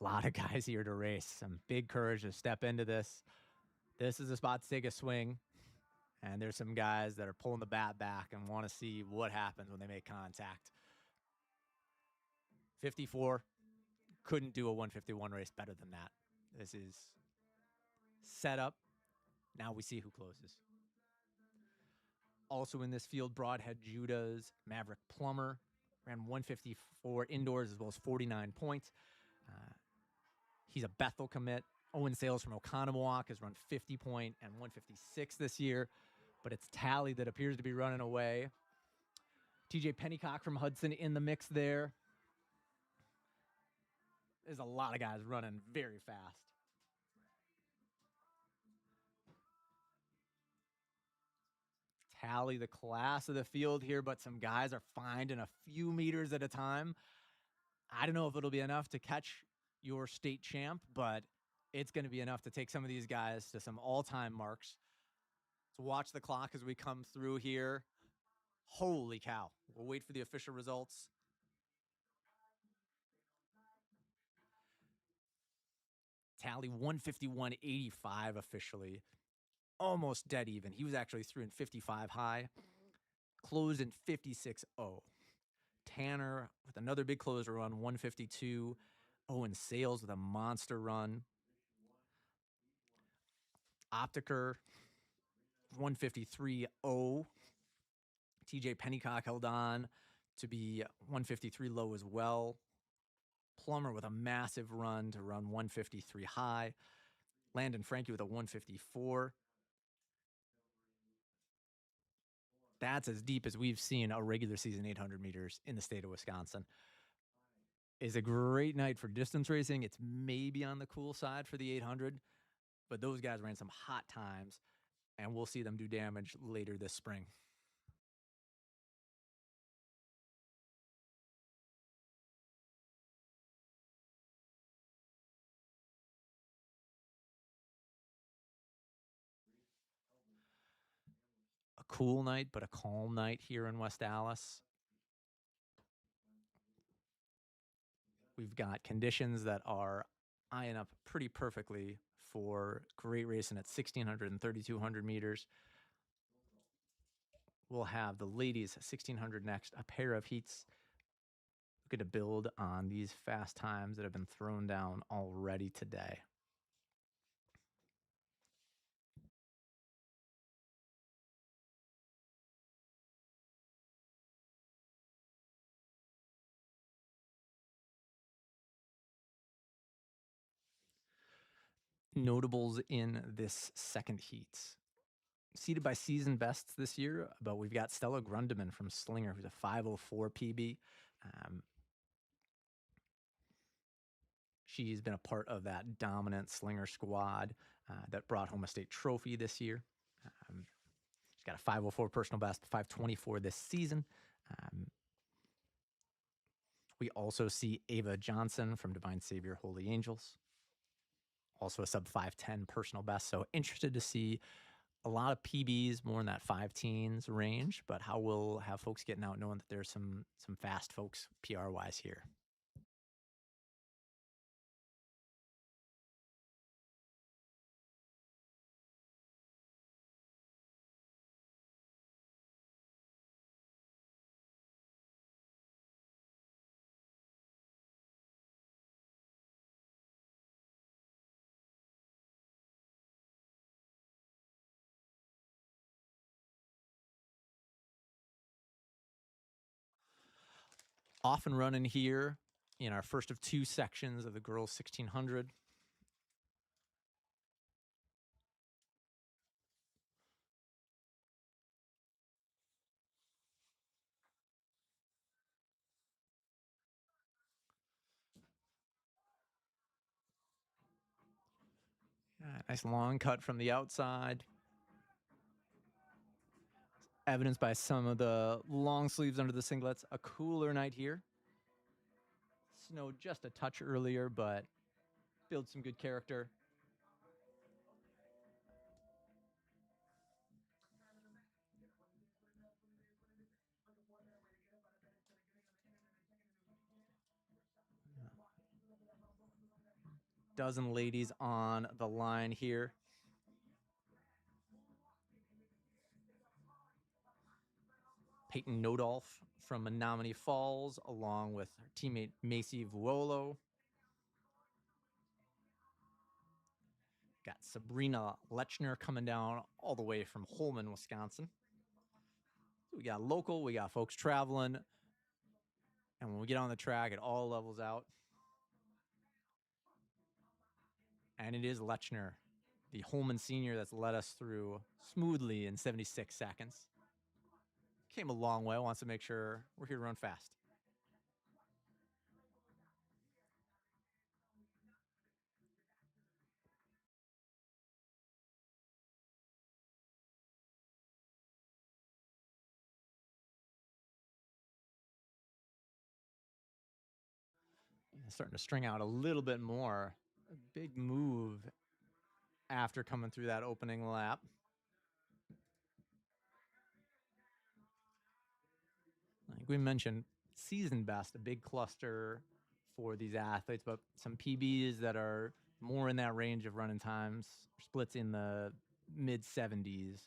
A lot of guys here to race. Some big courage to step into this. This is a spot to take a swing. And there's some guys that are pulling the bat back and want to see what happens when they make contact. 54. Couldn't do a 151 race better than that. This is set up. Now we see who closes. Also in this field, Broadhead Judah's Maverick Plummer ran 154 indoors as well as 49 points. He's a Bethel commit. Owen Sales from Oconomowoc has run 50 point and 156 this year, but it's Tally that appears to be running away. TJ Pennycock from Hudson in the mix there. There's a lot of guys running very fast. Tally the class of the field here, but some guys are finding a few meters at a time. I don't know if it'll be enough to catch your state champ, but it's going to be enough to take some of these guys to some all-time marks. So watch the clock as we come through here. Holy cow. We'll wait for the official results. Tally 151.85 officially. Almost dead even. He was actually through in 55 high. Closed in 56.0. Tanner with another big closer run, 152. Owen Sales with a monster run. Optiker, 153.0. TJ Pennycock held on to be 153 low as well. Plummer with a massive run to run 153 high. Landon Frankie with a 154. That's as deep as we've seen a regular season 800 meters in the state of Wisconsin. Is a great night for distance racing. It's maybe on the cool side for the 800, but those guys ran some hot times, and we'll see them do damage later this spring. A cool night, but a calm night here in West Allis. We've got conditions that are eyeing up pretty perfectly for great racing at 1,600 and 3,200 meters. We'll have the ladies 1,600 next, a pair of heats. Looking to build on these fast times that have been thrown down already today. Notables in this second heat. Seeded by season bests this year, but we've got Stella Grundeman from Slinger, who's a 504 PB. She's been a part of that dominant Slinger squad that brought home a state trophy this year. She's got a 504 personal best, 524 this season. We also see Ava Johnson from Divine Savior Holy Angels. Also a sub 510 personal best. So interested to see a lot of PBs, more in that 5 teens range, but how we'll have folks getting out knowing that there's some fast folks PR-wise here. Off and running here in our first of 2 sections of the girls 1,600. Nice long cut from the outside. Evidenced by some of the long sleeves under the singlets. A cooler night here. Snowed just a touch earlier, but built some good character. Dozen ladies on the line here. Peyton Nodolf from Menominee Falls, along with her teammate Macy Vuolo. Got Sabrina Lechner coming down all the way from Holman, Wisconsin. So we got local, we got folks traveling. And when we get on the track, it all levels out. And it is Lechner, the Holman senior that's led us through smoothly in 76 seconds. Came a long way, wants to make sure we're here to run fast. Starting to string out a little bit more. A big move after coming through that opening lap. Like we mentioned, season best, a big cluster for these athletes, but some PBs that are more in that range of running times, splits in the mid 70s.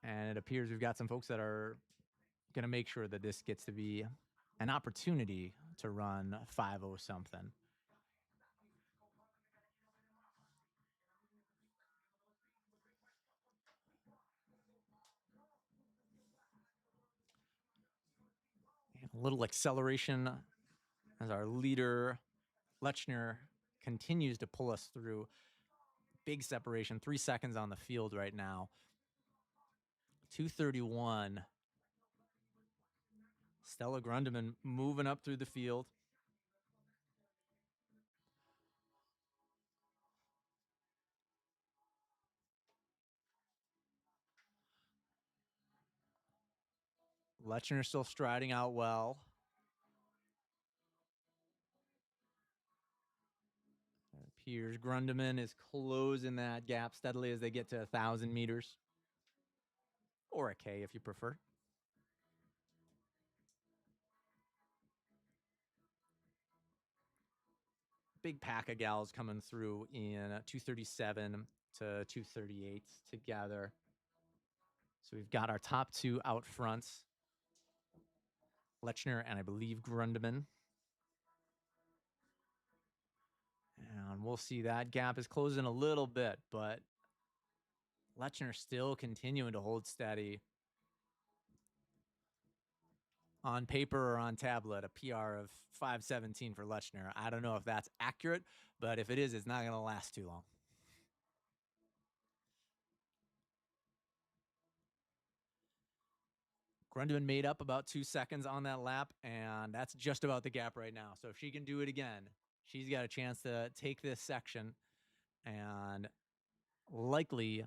And it appears we've got some folks that are going to make sure that this gets to be an opportunity to run 5-0 something. And a little acceleration as our leader, Lechner, continues to pull us through. Big separation, 3 seconds on the field right now. 2:31. Stella Grundeman moving up through the field. Lechner still striding out well. It appears Grundeman is closing that gap steadily as they get to 1,000 meters. Or a K if you prefer. Big pack of gals coming through in 2:37 to 2:38 together. So we've got our top two out front, Lechner and I believe Grundeman. And we'll see that gap is closing a little bit, but Lechner still continuing to hold steady. On paper or on tablet, a PR of 5:17 for Lechner. I don't know if that's accurate, but if it is, it's not going to last too long. Grundeman made up about 2 seconds on that lap, and that's just about the gap right now. So if she can do it again, she's got a chance to take this section and likely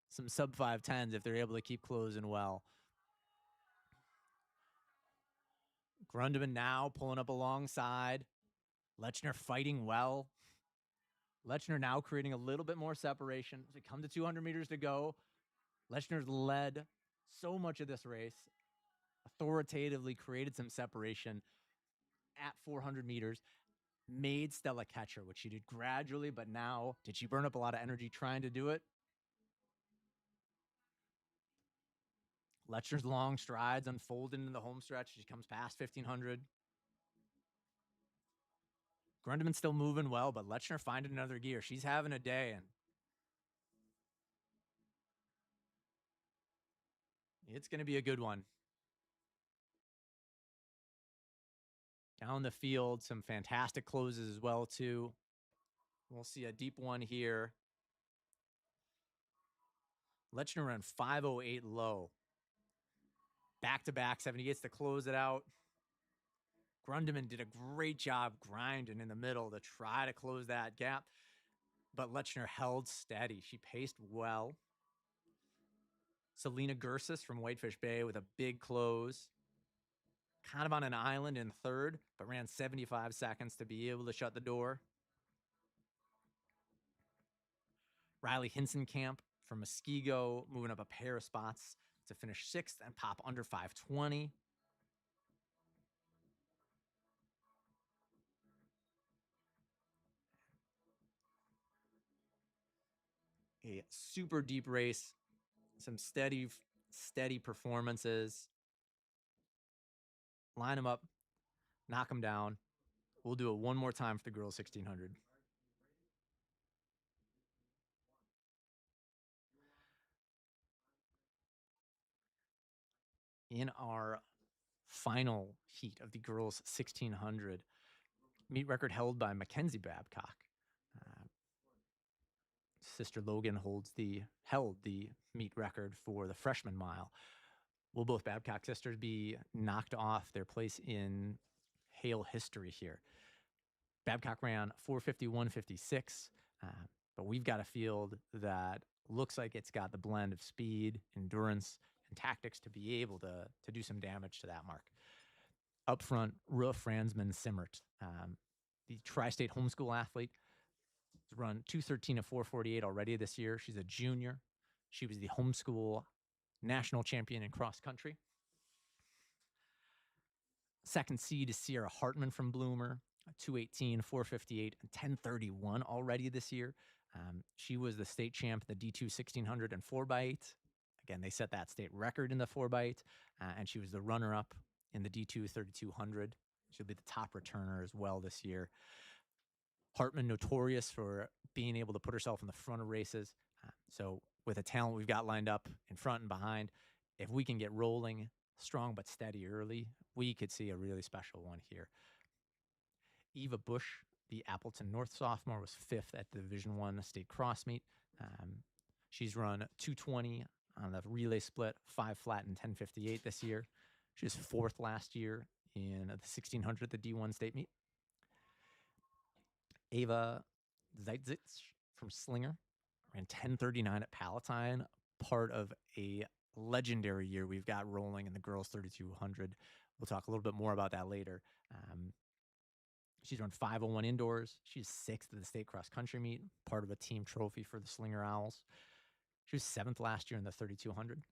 some sub 5:10s if they're able to keep closing well. Grundeman now pulling up alongside. Lechner fighting well. Lechner now creating a little bit more separation. As we come to 200 meters to go, Lechner's led so much of this race, authoritatively created some separation at 400 meters, made Stella catch her, which she did gradually, but now, did she burn up a lot of energy trying to do it? Lechner's long strides unfold into the home stretch. She comes past 1,500. Grundeman's still moving well, but Lechner finding another gear. She's having a day, and it's going to be a good one. Down the field, some fantastic closes as well, too. We'll see a deep one here. Lechner ran 5:08 low. Back-to-back 78s to close it out. Grundeman did a great job grinding in the middle to try to close that gap. but Lechner held steady. She paced well. Selena Gersis from Whitefish Bay with a big close. Kind of on an island in third, but ran 75 seconds to be able to shut the door. Riley Hinsenkamp from Muskego moving up a pair of spots to finish sixth and pop under 520. A super deep race, some steady performances. Line them up, knock them down. We'll do it one more time for the girls 1600. In our final heat of the girls 1600, meet record held by Mackenzie Babcock. Sister Logan held the meet record for the freshman mile. Will both Babcock sisters be knocked off their place in Hale history here? Babcock ran 4:51.56, but we've got a field that looks like it's got the blend of speed, endurance, and tactics to be able to do some damage to that mark. Up front, Ruh Franzman Simmert, the tri-state homeschool athlete, has run 2:13 and 4:48 already this year. She's a junior. She was the homeschool national champion in cross country. Second seed is Sierra Hartman from Bloomer, 2:18, 4:58, and 10:31 already this year. She was the state champ, the D2 1600 and 4x8. Again, they set that state record in the 4x8, and she was the runner-up in the D2 3200. She'll be the top returner as well this year. Hartman notorious for being able to put herself in the front of races. So with the talent we've got lined up in front and behind, if we can get rolling strong but steady early, we could see a really special one here. Eva Bush, the Appleton North sophomore, was fifth at the Division I state cross meet. She's run 2:20 on the relay split, 5 flat and 10:58 this year. She was fourth last year in the 1600 at the D1 state meet. Ava Zeitzitz from Slinger ran 10:39 at Palatine, part of a legendary year we've got rolling in the girls 3200. We'll talk a little bit more about that later. She's run 5:01 indoors. She's sixth at the state cross country meet, part of a team trophy for the Slinger Owls. She was seventh last year in the 3200,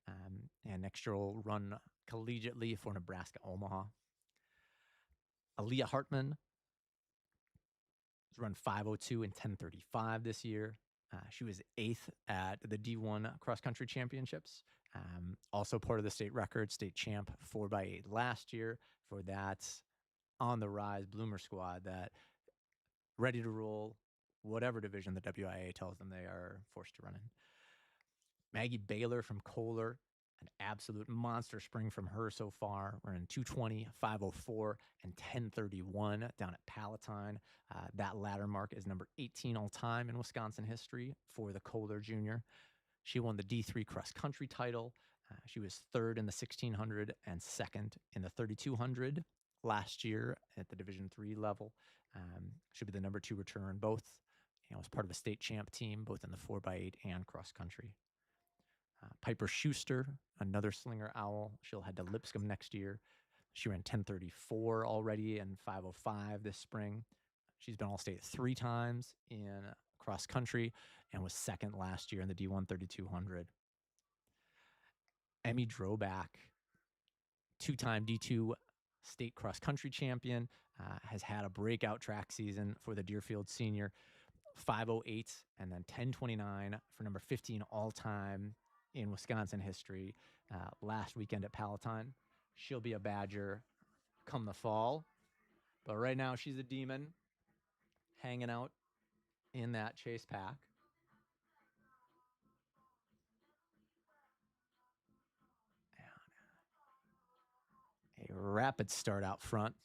and next year will run collegiately for Nebraska Omaha. Aaliyah Hartman has run 5:02 and 10:35 this year. She was eighth at the D1 cross country championships. Also part of the state record, state champ 4x8 last year for that on the rise Bloomer squad that ready to roll whatever division the WIA tells them they are forced to run in. Maggie Baylor from Kohler, an absolute monster spring from her so far. We're in 2:20, 5:04, and 10:31 down at Palatine. That ladder mark is number 18 all time in Wisconsin history for the Kohler junior. She won the D3 cross country title. She was third in the 1600 and second in the 3200 last year at the Division III level. She'll be the number 2 returner in both. Was part of a state champ team, both in the 4x8 and cross country. Piper Schuster, another Slinger Owl. She'll head to Lipscomb next year. She ran 10:34 already and 5:05 this spring. She's been All-State 3 times in cross country and was second last year in the D1 3200. Emmy Droback, 2-time D2 state cross country champion, has had a breakout track season for the Deerfield senior. 5:08 and then 10:29 for number 15 all time in Wisconsin history last weekend at Palatine. She'll be a Badger come the fall, but right now she's a Demon hanging out in that chase pack. A rapid start out front.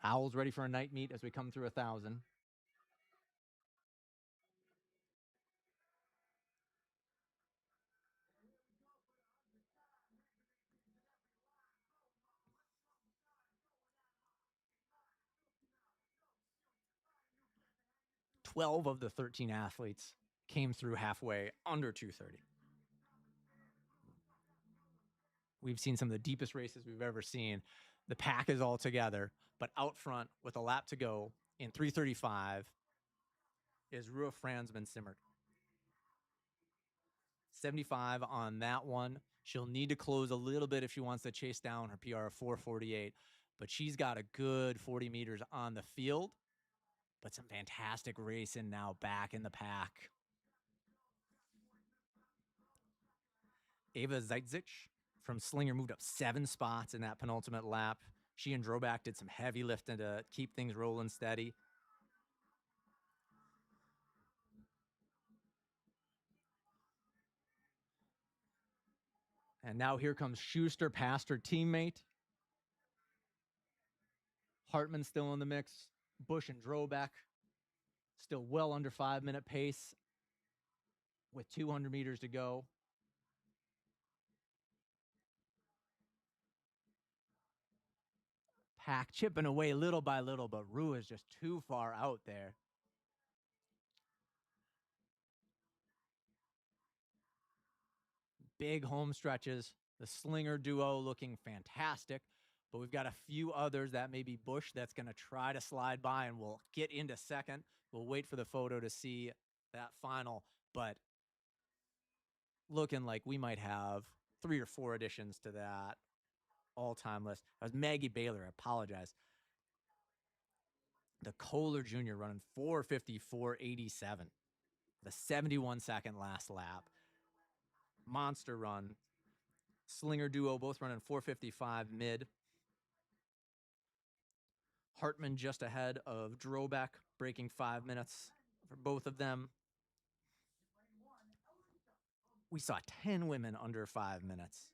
Owls ready for a night meet as we come through 1,000. Twelve of the 13 athletes came through halfway under 2:30. We've seen some of the deepest races we've ever seen. The pack is all together, but out front with a lap to go in 3:35 is Rua Franzman Simmert. 75 on that one. She'll need to close a little bit if she wants to chase down her PR of 4:48, but she's got a good 40 meters on the field, but some fantastic racing now back in the pack. Ava Zaitzic from Slinger moved up 7 spots in that penultimate lap. She and Drobak did some heavy lifting to keep things rolling steady. And now here comes Schuster past her teammate. Hartman still in the mix. Bush and Drobak still well under 5-minute pace with 200 meters to go. Pack chipping away little by little, but Rua is just too far out there. Big home stretches. The Slinger duo looking fantastic, but we've got a few others. That may be Bush that's going to try to slide by, and we'll get into second. We'll wait for the photo to see that final, but looking like we might have 3 or 4 additions to that all-time list. That was Maggie Baylor. I apologize. The Kohler Jr. running 4:54.87. The 71-second last lap. Monster run. Slinger duo both running 4:55 mid. Hartman just ahead of Drobak, breaking 5 minutes for both of them. We saw 10 women under 5 minutes.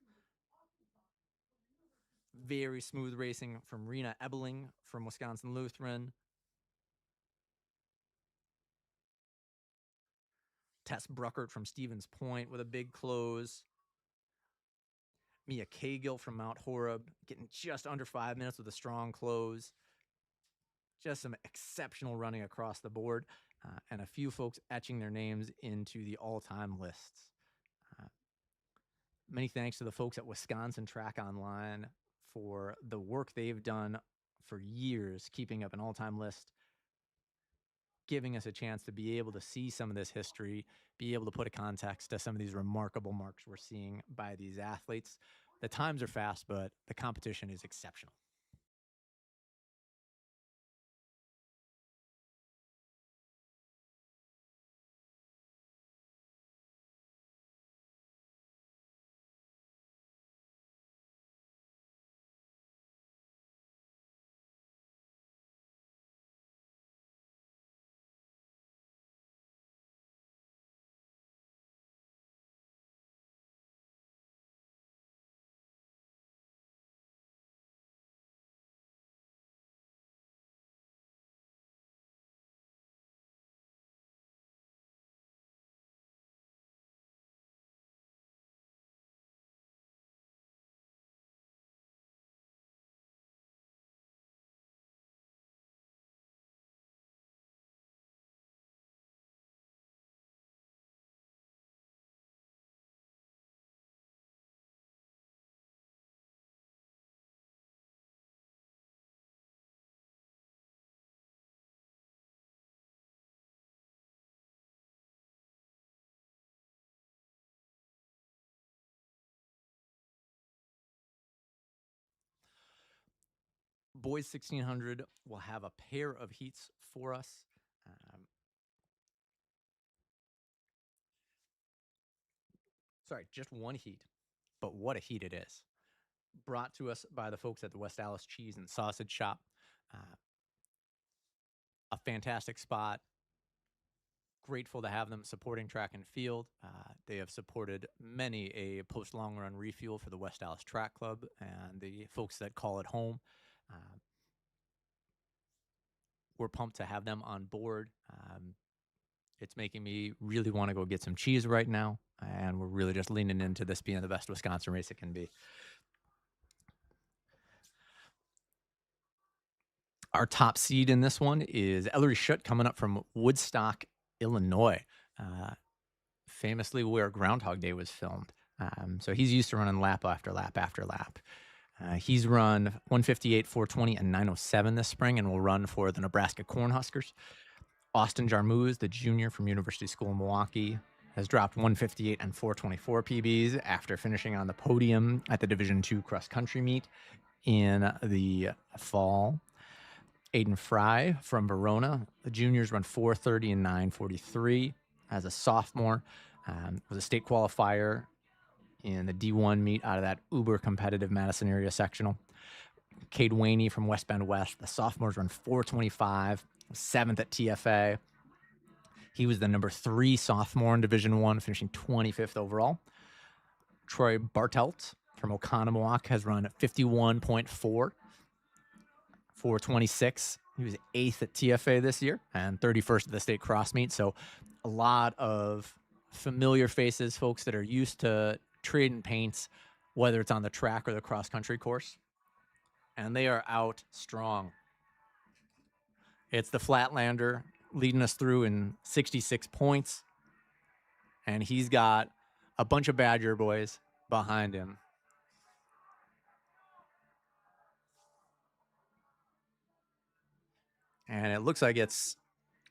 Very smooth racing from Rena Ebeling from Wisconsin Lutheran. Tess Bruckert from Stevens Point with a big close. Mia Cagill from Mount Horeb getting just under 5 minutes with a strong close. Just some exceptional running across the board, and a few folks etching their names into the all-time lists. Many thanks to the folks at Wisconsin Track Online for the work they've done for years, keeping up an all-time list, giving us a chance to be able to see some of this history, be able to put a context to some of these remarkable marks we're seeing by these athletes. The times are fast, but the competition is exceptional. Boys 1600 will have a pair of heats for us. Just one heat, but what a heat it is. Brought to us by the folks at the West Allis Cheese and Sausage Shop. A fantastic spot. Grateful to have them supporting track and field. They have supported many a post-long run refuel for the West Allis Track Club and the folks that call it home. we're pumped to have them on board. It's making me really want to go get some cheese right now, and we're really just leaning into this being the best Wisconsin race it can be. Our top seed in this one is Ellery Schutt, coming up from Woodstock, Illinois, famously where Groundhog Day was filmed. So he's used to running lap after lap after lap. He's run 158, 420, and 907 this spring, and will run for the Nebraska Cornhuskers. Austin Jarmuth, the junior from University School in Milwaukee, has dropped 158 and 424 PBs after finishing on the podium at the Division II cross country meet in the fall. Aiden Fry from Verona, the juniors run 430 and 943 as a sophomore. Was a state qualifier in the D1 meet out of that uber competitive Madison area sectional. Cade Waney from West Bend West, the sophomores run 425, 7th at TFA. He was the number 3 sophomore in Division I, finishing 25th overall. Troy Bartelt from Oconomowoc has run 51.4, 426. He was 8th at TFA this year and 31st at the state cross meet. So a lot of familiar faces, folks that are used to trading paints, whether it's on the track or the cross country course. And they are out strong. It's the Flatlander leading us through in 66 points. And he's got a bunch of Badger boys behind him. And it looks like it's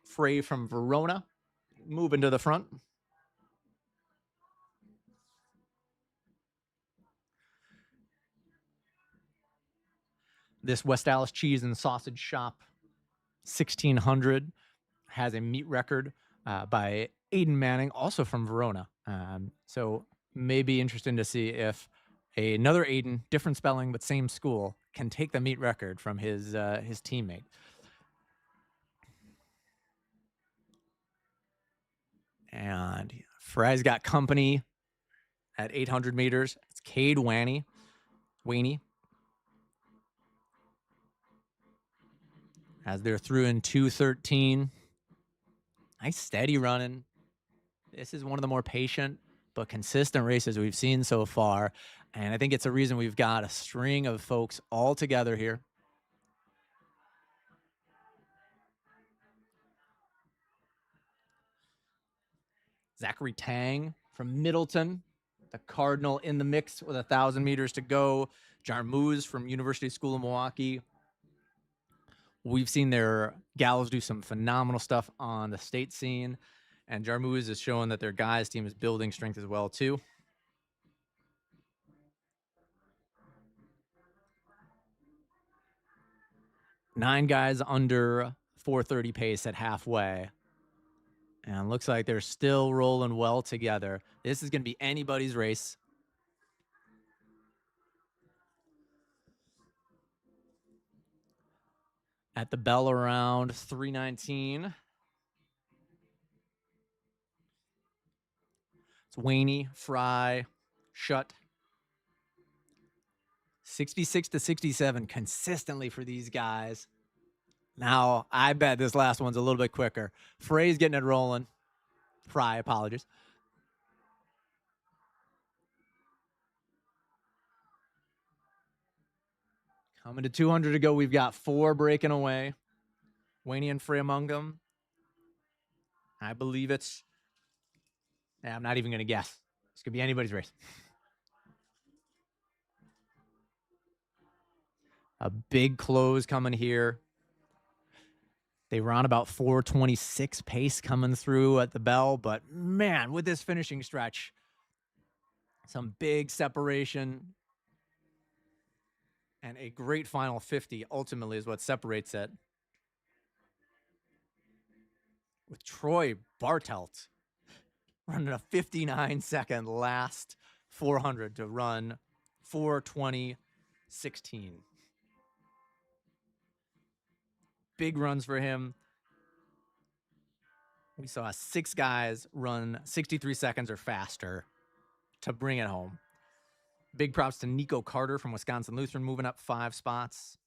Frey from Verona moving to the front. This West Allis Cheese and Sausage Shop 1600 has a meet record by Aiden Manning, also from Verona. So maybe interesting to see if another Aiden, different spelling but same school, can take the meet record from his teammate. And Fry's got company at 800 meters. It's Cade Waney. As they're through in 2:13. Nice steady running. This is one of the more patient but consistent races we've seen so far. And I think it's a reason we've got a string of folks all together here. Zachary Tang from Middleton, the Cardinal in the mix with 1,000 meters to go. Jarmuth from University School of Milwaukee. We've seen their gals do some phenomenal stuff on the state scene, and Jarmuth is showing that their guys team is building strength as well too. Nine guys under 430 pace at halfway. And looks like they're still rolling well together. This is going to be anybody's race. At the bell around 3:19. It's Waney, Fry, Schutt. 66 to 67 consistently for these guys. Now, I bet this last one's a little bit quicker. Frey's getting it rolling. Fry, apologies. Coming to 200 to go. We've got 4 breaking away. Waney and Frey among them. I believe it's... I'm not even going to guess. This could be anybody's race. A big close coming here. They were on about 4:26 pace coming through at the bell, but man, with this finishing stretch, some big separation and a great final 50 ultimately is what separates it. With Troy Bartelt running a 59-second last 400 to run 4:20.16. Big runs for him. We saw 6 guys run 63 seconds or faster to bring it home. Big props to Nico Carter from Wisconsin Lutheran, moving up 5 spots.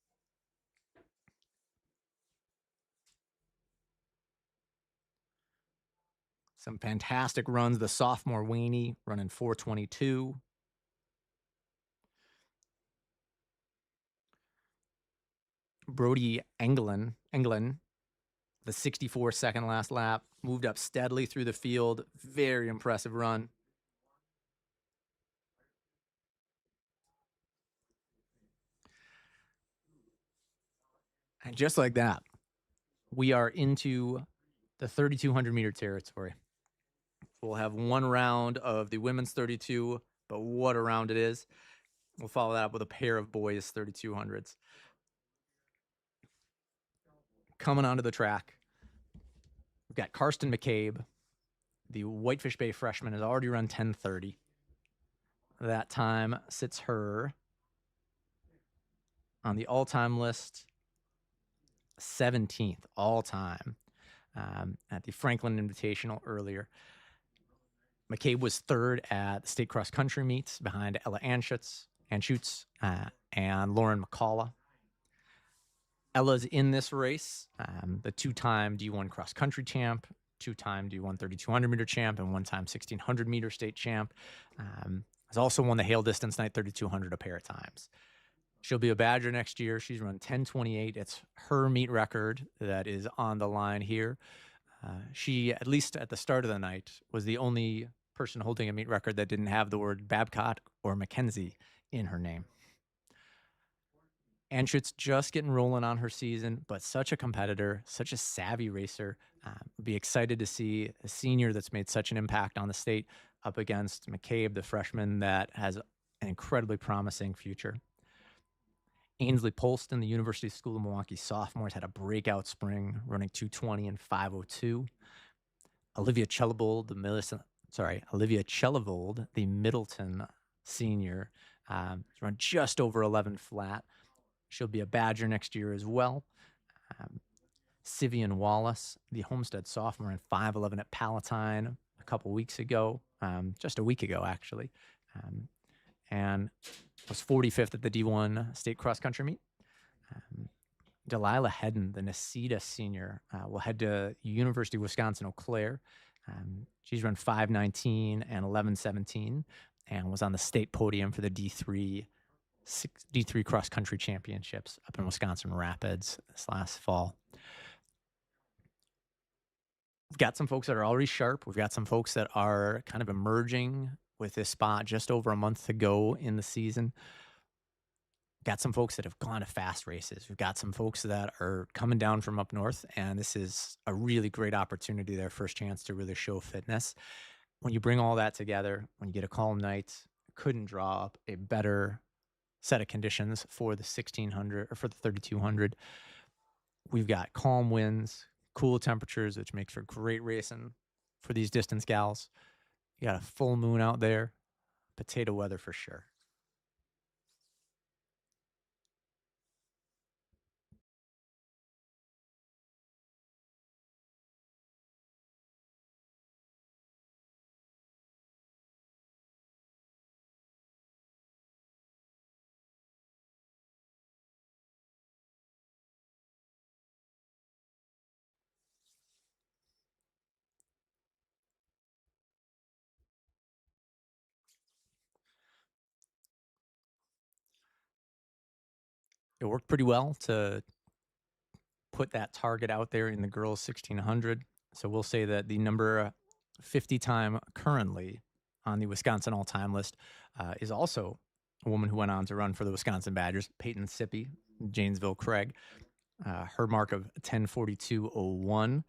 Some fantastic runs. The sophomore Waney running 4:22. Brody Englund, the 64-second last lap, moved up steadily through the field. Very impressive run. And just like that, we are into the 3,200-meter territory. We'll have one round of the women's 32, but what a round it is. We'll follow that up with a pair of boys 3,200s. Coming onto the track, we've got Karsten McCabe. The Whitefish Bay freshman has already run 10:30. That time sits her on the all-time list, 17th all-time at the Franklin Invitational earlier. McCabe was third at the state cross-country meets behind Ella Anschutz and Lauren McCullough. Ella's in this race, the two-time D1 cross-country champ, two-time D1 3,200-meter champ, and one-time 1,600-meter state champ. Has also won the Hale Distance Night 3,200 a pair of times. She'll be a Badger next year. She's run 10:28. It's her meet record that is on the line here. She, at least at the start of the night, was the only person holding a meet record that didn't have the word Babcock or McKenzie in her name. Anschutz just getting rolling on her season, but such a competitor, such a savvy racer. Be excited to see a senior that's made such an impact on the state up against McCabe, the freshman that has an incredibly promising future. Ainsley Polston, the University School of Milwaukee sophomore, had a breakout spring, running 2:20 and 5:02. Olivia Chellevold, the Middleton senior, run just over 11 flat. She'll be a Badger next year as well. Sivian Wallace, the Homestead sophomore, in 5:11 at Palatine a couple weeks ago, just a week ago actually, and was 45th at the D1 state cross-country meet. Delilah Hedden, the Necedah senior, will head to University of Wisconsin-Eau Claire. She's run 5:19 and 11:17 and was on the state podium for the D3 cross-country championships up in Wisconsin Rapids this last fall. We've got some folks that are already sharp. We've got some folks that are kind of emerging with this spot just over a month to go in the season. Got some folks that have gone to fast races. We've got some folks that are coming down from up north, and this is a really great opportunity, their first chance to really show fitness. When you bring all that together, when you get a calm night, couldn't draw up a better set of conditions for the 1,600 or for the 3,200. We've got calm winds, cool temperatures, which makes for great racing for these distance gals. You got a full moon out there, potato weather for sure. It worked pretty well to put that target out there in the girls 1,600. So we'll say that the number 50 time currently on the Wisconsin all-time list is also a woman who went on to run for the Wisconsin Badgers, Peyton Sippy, Janesville Craig. Her mark of 10:42:01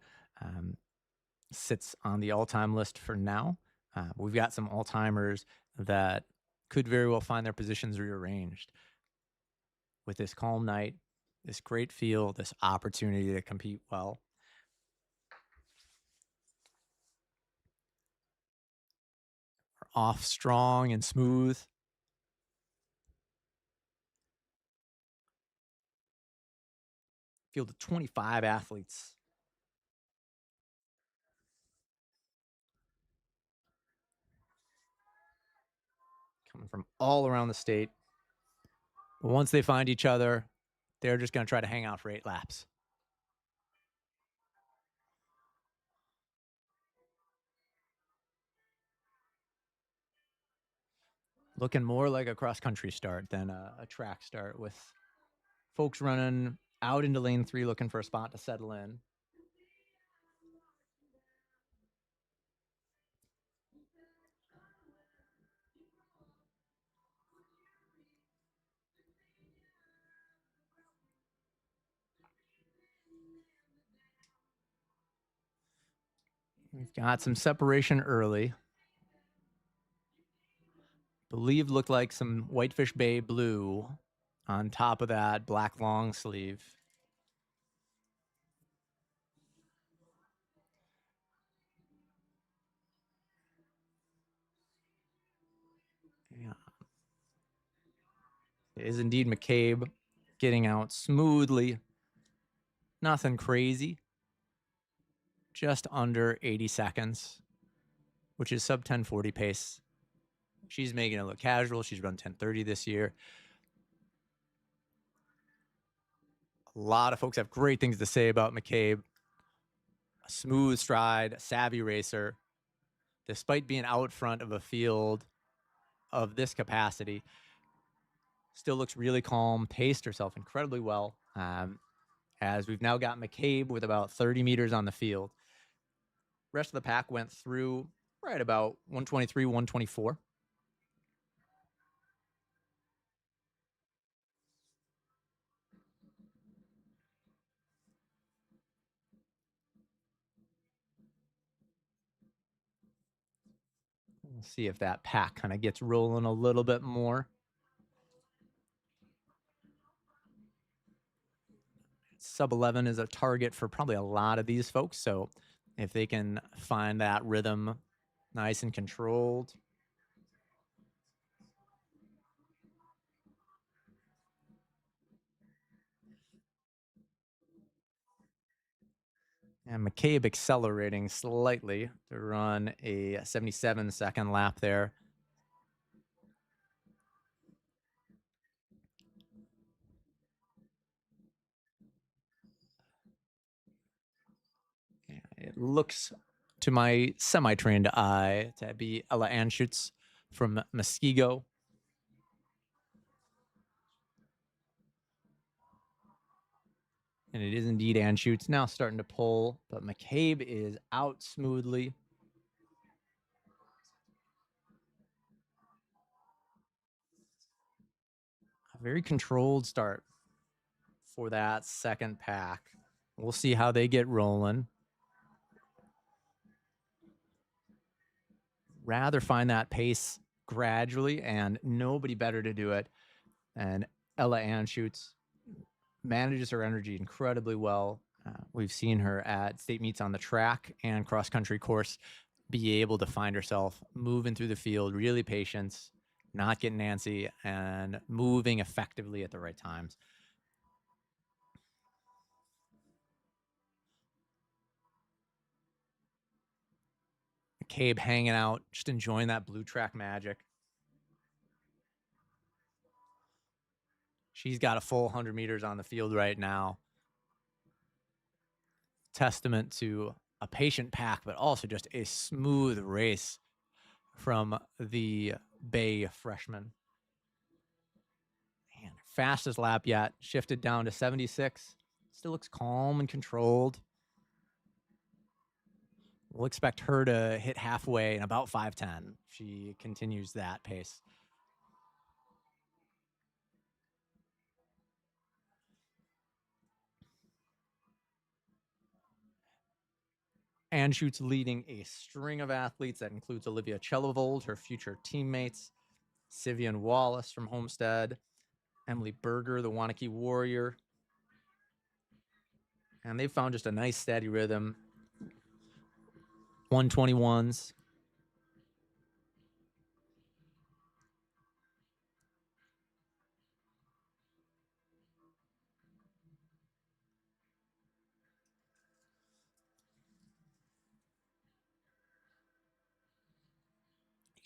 sits on the all-time list for now. We've got some all-timers that could very well find their positions rearranged with this calm night, this great field, this opportunity to compete well. We're off strong and smooth. Field of 25 athletes. Coming from all around the state. But once they find each other, they're just going to try to hang out for 8 laps. Looking more like a cross-country start than a track start, with folks running out into lane 3 looking for a spot to settle in. We've got some separation early. Believe looked like some Whitefish Bay blue on top of that black long sleeve. Yeah. It is indeed McCabe getting out smoothly. Nothing crazy. Just under 80 seconds, which is sub 10:40 pace. She's making it look casual. She's run 10:30 this year. A lot of folks have great things to say about McCabe. A smooth stride, savvy racer. Despite being out front of a field of this capacity, still looks really calm, paced herself incredibly well. As we've now got McCabe with about 30 meters on the field. Rest of the pack went through right about 123, 124. We'll see if that pack kind of gets rolling a little bit more. Sub 11 is a target for probably a lot of these folks. So if they can find that rhythm nice and controlled. And McCabe accelerating slightly to run a 77-second lap there. It looks, to my semi-trained eye, to be Ella Anschutz from Muskego. And it is indeed Anschutz now starting to pull, but McCabe is out smoothly. A very controlled start for that second pack. We'll see how they get rolling. Rather find that pace gradually, and nobody better to do it than Ella Anschutz. Manages her energy incredibly well. We've seen her at state meets on the track and cross-country course be able to find herself moving through the field, really patient, not getting antsy, and moving effectively at the right times. McCabe hanging out, just enjoying that blue track magic. She's got a full 100 meters on the field right now. Testament to a patient pack, but also just a smooth race from the Bay freshman. Man, fastest lap yet, shifted down to 76. Still looks calm and controlled. We'll expect her to hit halfway in about 5:10. She continues that pace. Anschutz leading a string of athletes that includes Olivia Chelovold, her future teammates, Sivian Wallace from Homestead, Emily Berger, the Wanakee Warrior. And they found just a nice steady rhythm. 121s.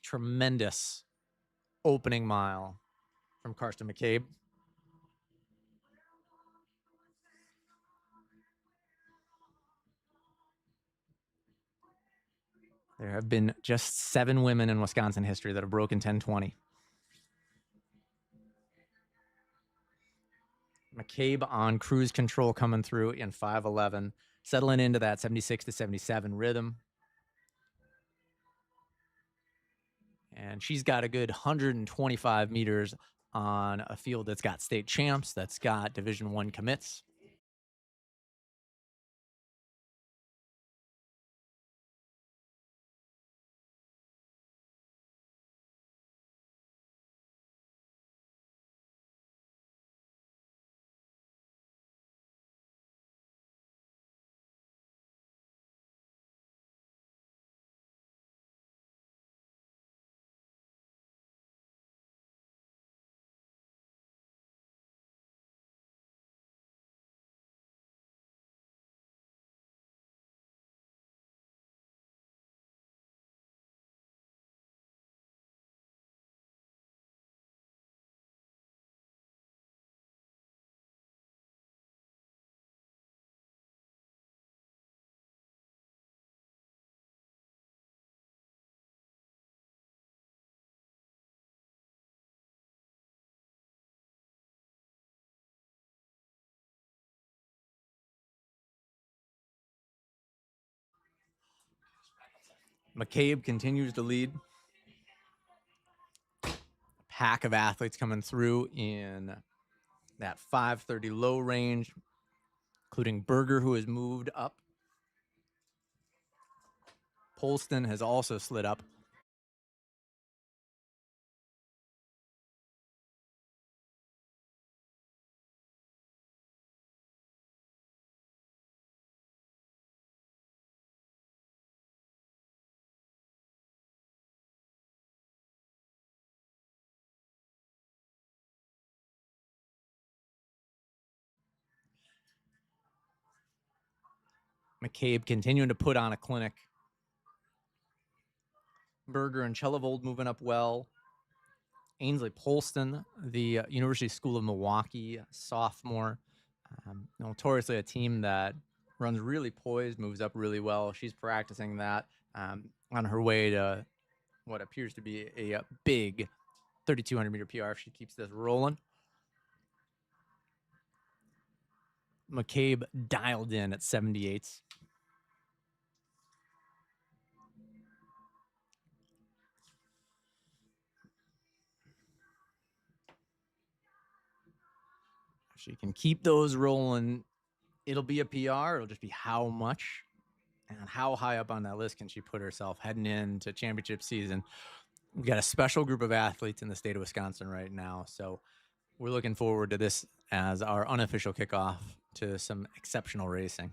Tremendous opening mile from Karsten McCabe. There have been just 7 women in Wisconsin history that have broken 10:20. McCabe on cruise control coming through in 5:11, settling into that 76 to 77 rhythm. And she's got a good 125 meters on a field that's got state champs, that's got Division I commits. McCabe continues to lead. A pack of athletes coming through in that 5:30 low range, including Berger, who has moved up. Polston has also slid up. McCabe continuing to put on a clinic. Berger and Chelevold moving up well. Ainsley Polston, the University School of Milwaukee sophomore, notoriously a team that runs really poised, moves up really well. She's practicing that on her way to what appears to be a big 3,200 meter PR if she keeps this rolling. McCabe dialed in at 78s. If she can keep those rolling, it'll be a PR. It'll just be how much and how high up on that list can she put herself heading into championship season. We've got a special group of athletes in the state of Wisconsin right now, so we're looking forward to this as our unofficial kickoff to some exceptional racing.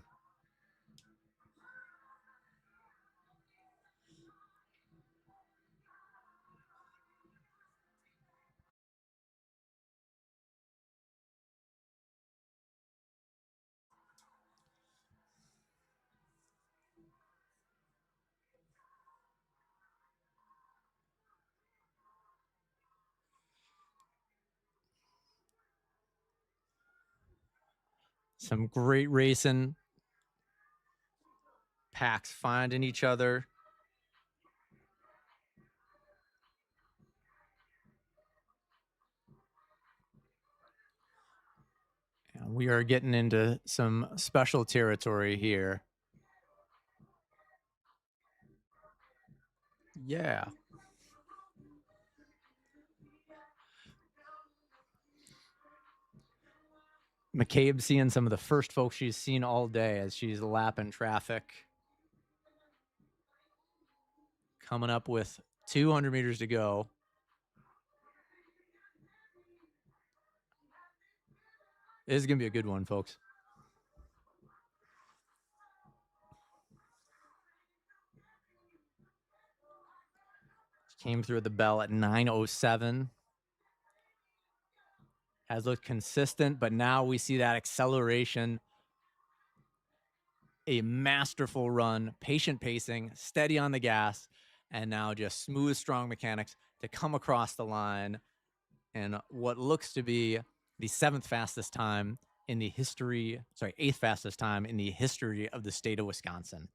Some great racing. Packs finding each other. And we are getting into some special territory here. Yeah. McCabe seeing some of the first folks she's seen all day as she's lapping traffic. Coming up with 200 meters to go. This is going to be a good one, folks. Came through the bell at 9:07. Has looked consistent, but now we see that acceleration. A masterful run, patient pacing, steady on the gas, and now just smooth, strong mechanics to come across the line and what looks to be the eighth fastest time in the history of the state of Wisconsin.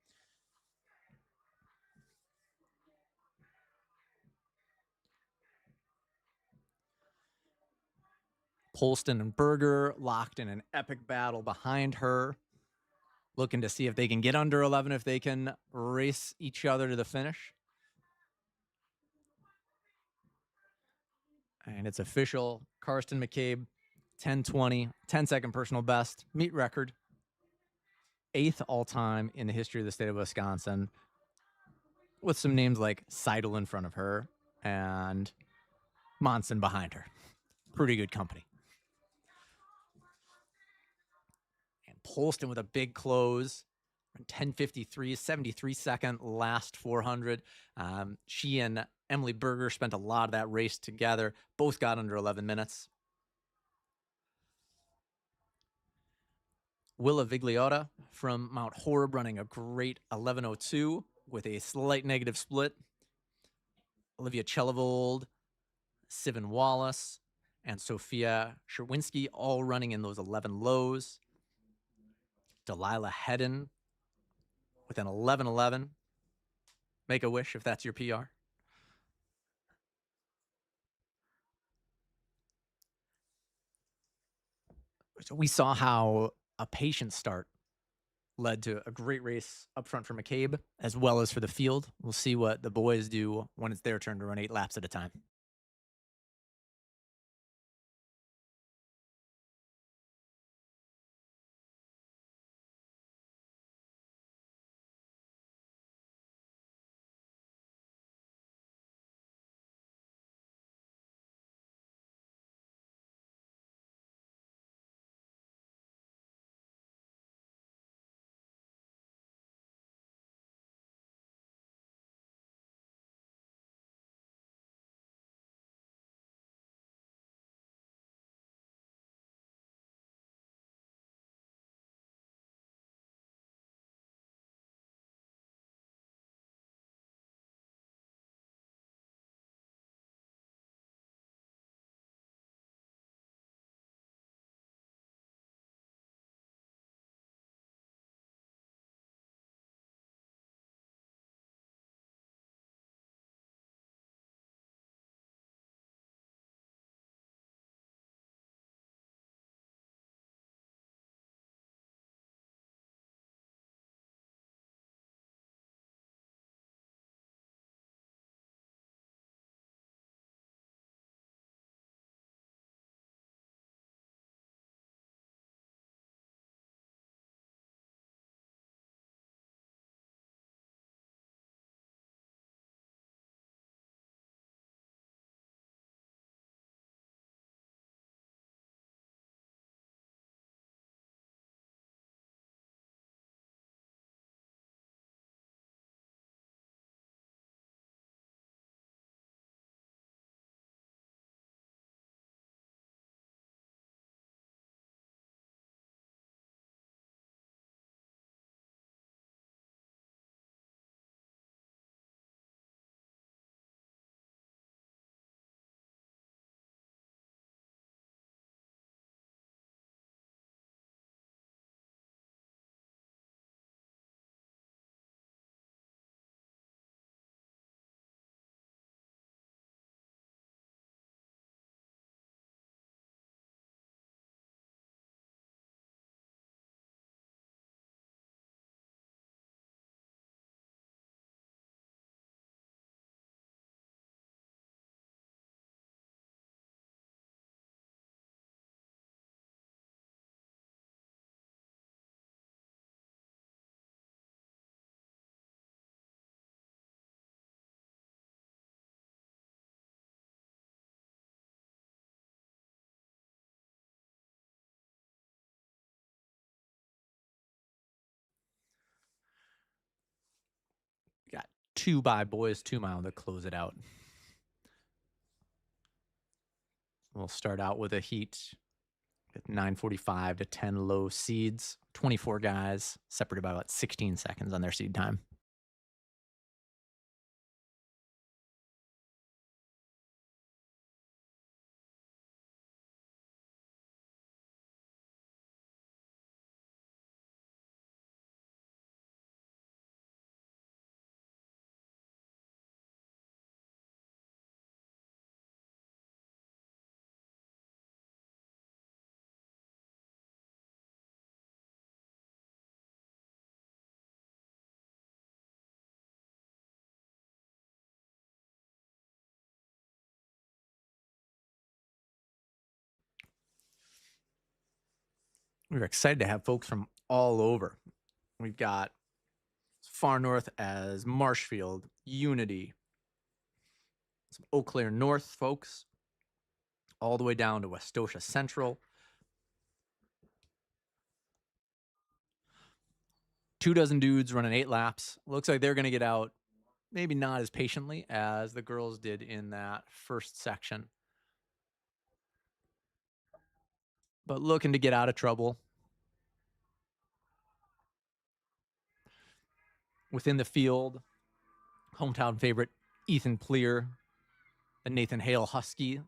Polston and Berger locked in an epic battle behind her, looking to see if they can get under 11, if they can race each other to the finish. And it's official. Karsten McCabe, 10:20, 10-second personal best, meet record, 8th all-time in the history of the state of Wisconsin, with some names like Seidel in front of her and Monson behind her. Pretty good company. And Polston with a big close, 10:53, 73-second last 400. She and Emily Berger spent a lot of that race together. Both got under 11 minutes. Willa Vigliota from Mount Horeb running a great 11:02 with a slight negative split. Olivia Chelevold, Sivan Wallace, and Sophia Sherwinski all running in those 11 lows. Delilah Hedden with an 11:11. Make a wish if that's your PR. So we saw how a patient start led to a great race up front for McCabe, as well as for the field. We'll see what the boys do when it's their turn to run 8 laps at a time. Got 2 by boys 2 mile to close it out. We'll start out with a heat at 9:45 to 10 low seeds, 24 guys separated by about 16 seconds on their seed time. We're excited to have folks from all over. We've got as far north as Marshfield, Unity, some Eau Claire North folks, all the way down to Westosha Central. 24 dudes running 8 laps. Looks like they're going to get out maybe not as patiently as the girls did in that first section, but looking to get out of trouble. Within the field, hometown favorite Ethan Pleer, the Nathan Hale Husky.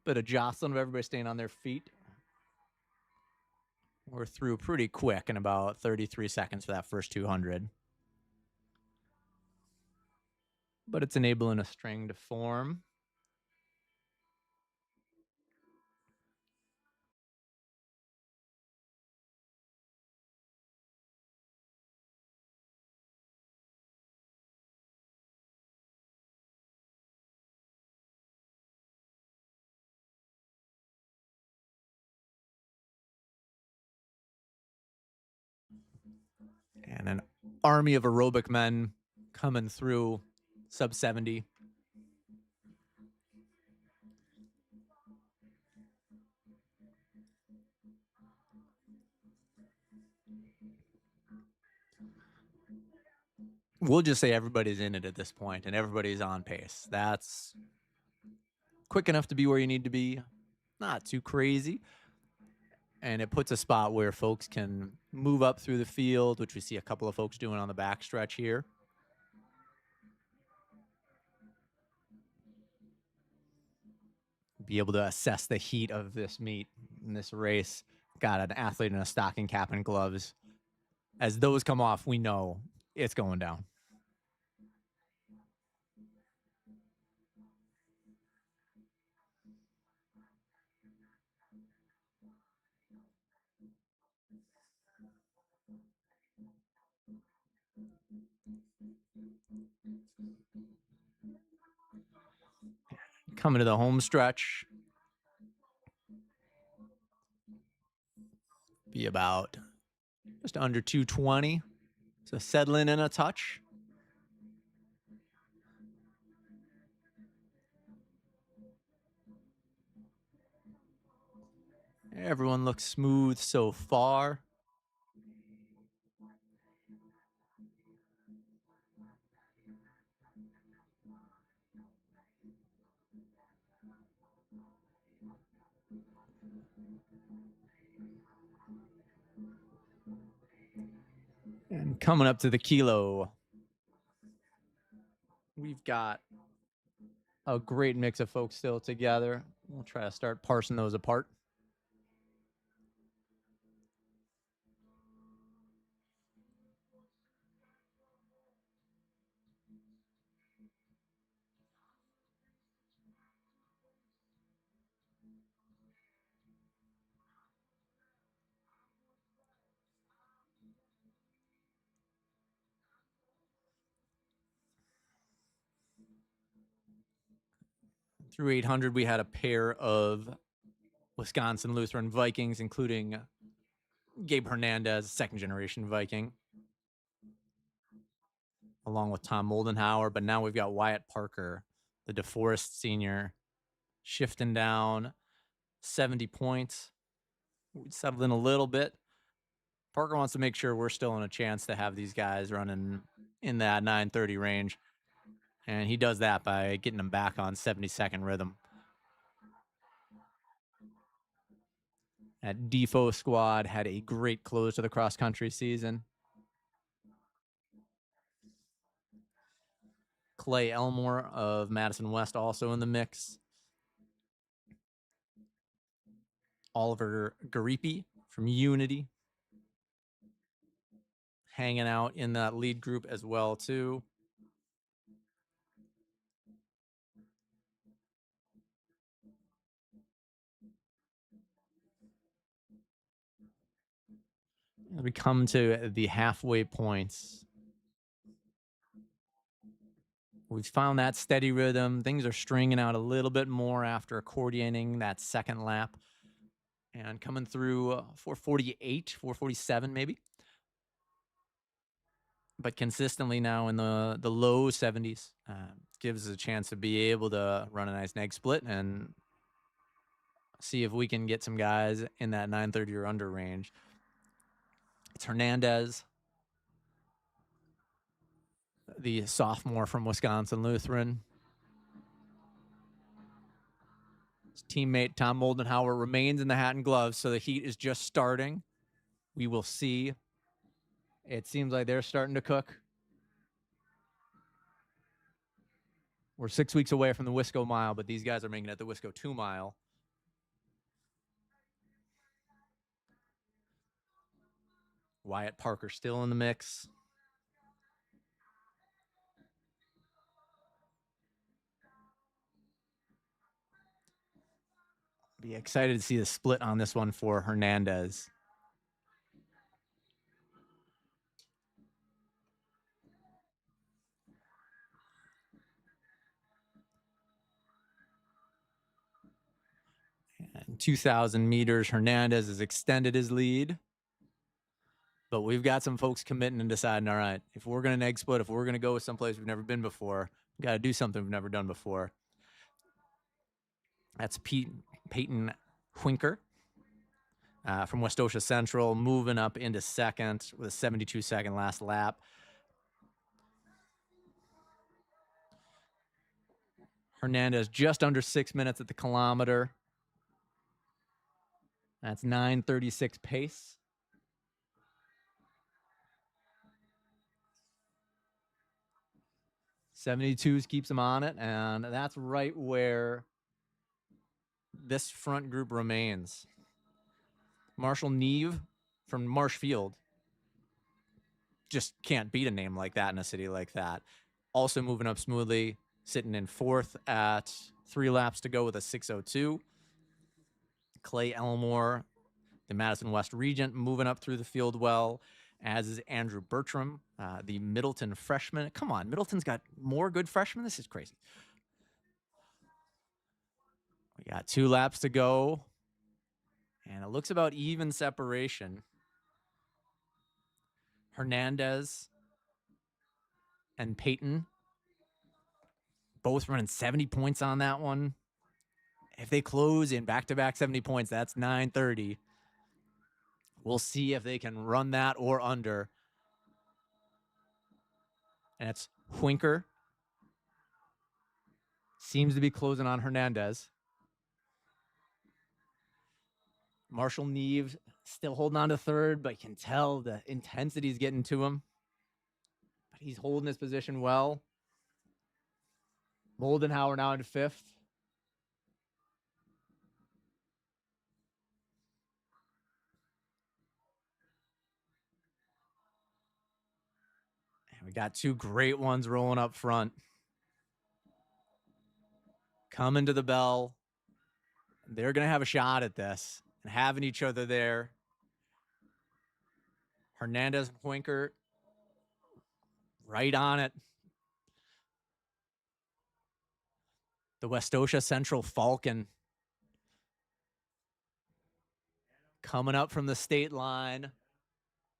Bit of jostling of everybody staying on their feet. We're through pretty quick in about 33 seconds for that first 200. But it's enabling a string to form. And an army of aerobic men coming through sub 70. We'll just say everybody's in it at this point and everybody's on pace. That's quick enough to be where you need to be. Not too crazy. And it puts a spot where folks can move up through the field, which we see a couple of folks doing on the backstretch here. Be able to assess the heat of this meet in this race. Got an athlete in a stocking cap and gloves. As those come off, we know it's going down. Coming to the home stretch. Be about just under 220. So settling in a touch. Everyone looks smooth so far. And coming up to the kilo, we've got a great mix of folks still together. We'll try to start parsing those apart. Through 800, we had a pair of Wisconsin Lutheran Vikings, including Gabe Hernandez, second generation Viking, along with Tom Moldenhauer. But now we've got Wyatt Parker, the DeForest senior, shifting down 70 points. We settled in a little bit. Parker wants to make sure we're still in a chance to have these guys running in that 930 range. And he does that by getting them back on 70-second rhythm. That Defo squad had a great close to the cross-country season. Clay Elmore of Madison West also in the mix. Oliver Garipi from Unity hanging out in that lead group as well too. We come to the halfway points. We've found that steady rhythm. Things are stringing out a little bit more after accordioning that second lap. and coming through 448, 447 maybe. But consistently now in the low 70s. Gives us a chance to be able to run a nice neg split and see if we can get some guys in that 930 or under range. It's Hernandez, the sophomore from Wisconsin Lutheran. His teammate Tom Moldenhauer remains in the hat and gloves, so the heat is just starting. We will see. It seems like they're starting to cook. We're 6 weeks away from the Wisco Mile, but these guys are making it the Wisco 2 Mile. Wyatt Parker still in the mix. Be excited to see the split on this one for Hernandez. And 2,000 meters, Hernandez has extended his lead. But we've got some folks committing and deciding, all right, if we're going to neg split, if we're going to go with someplace we've never been before, we've got to do something we've never done before. That's Peyton Winker from Westosha Central, moving up into second with a 72-second last lap. Hernandez just under 6 minutes at the kilometer. That's 9:36 pace. '72s keeps him on it, and that's right where this front group remains. Marshall Neve from Marshfield. Just can't beat a name like that in a city like that. Also moving up smoothly, sitting in fourth at 3 laps to go with a 6:02. Clay Elmore, the Madison West Regent, moving up through the field well, as is Andrew Bertram, the Middleton freshman. Come on, Middleton's got more good freshmen. This is crazy. We got 2 laps to go, and it looks about even separation. Hernandez and Peyton both running 70 points on that one. If they close in back-to-back 70 points, that's 930. We'll see if they can run that or under. And it's Winker. Seems to be closing on Hernandez. Marshall Neve still holding on to third, but you can tell the intensity is getting to him. But he's holding his position well. Moldenhauer now in fifth. And we got 2 great ones rolling up front. Coming to the bell. They're going to have a shot at this and having each other there. Hernandez and Winker right on it. The Westosha Central Falcon coming up from the state line,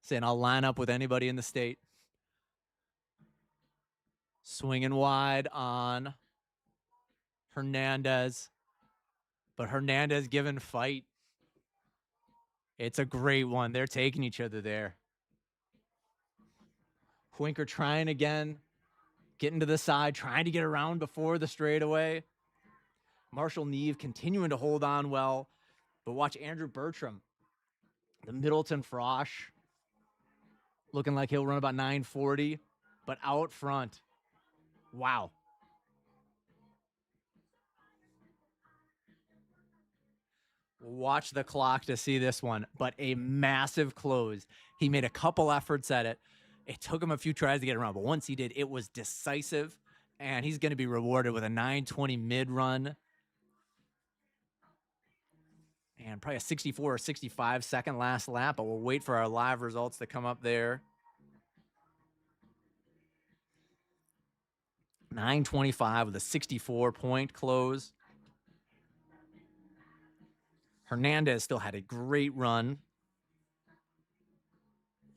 saying, I'll line up with anybody in the state. Swinging wide on Hernandez, but Hernandez giving fight. It's a great one. They're taking each other there. Winker trying again, getting to the side, trying to get around before the straightaway. Marshall Neve continuing to hold on well, but watch Andrew Bertram, the Middleton Frosh, looking like he'll run about 940, but out front. Wow. Watch the clock to see this one, but a massive close. He made a couple efforts at it. It took him a few tries to get around, but once he did, it was decisive, and he's going to be rewarded with a 920 mid run and probably a 64 or 65 second last lap, but we'll wait for our live results to come up there. 925 with a 64 point close. Hernandez still had a great run.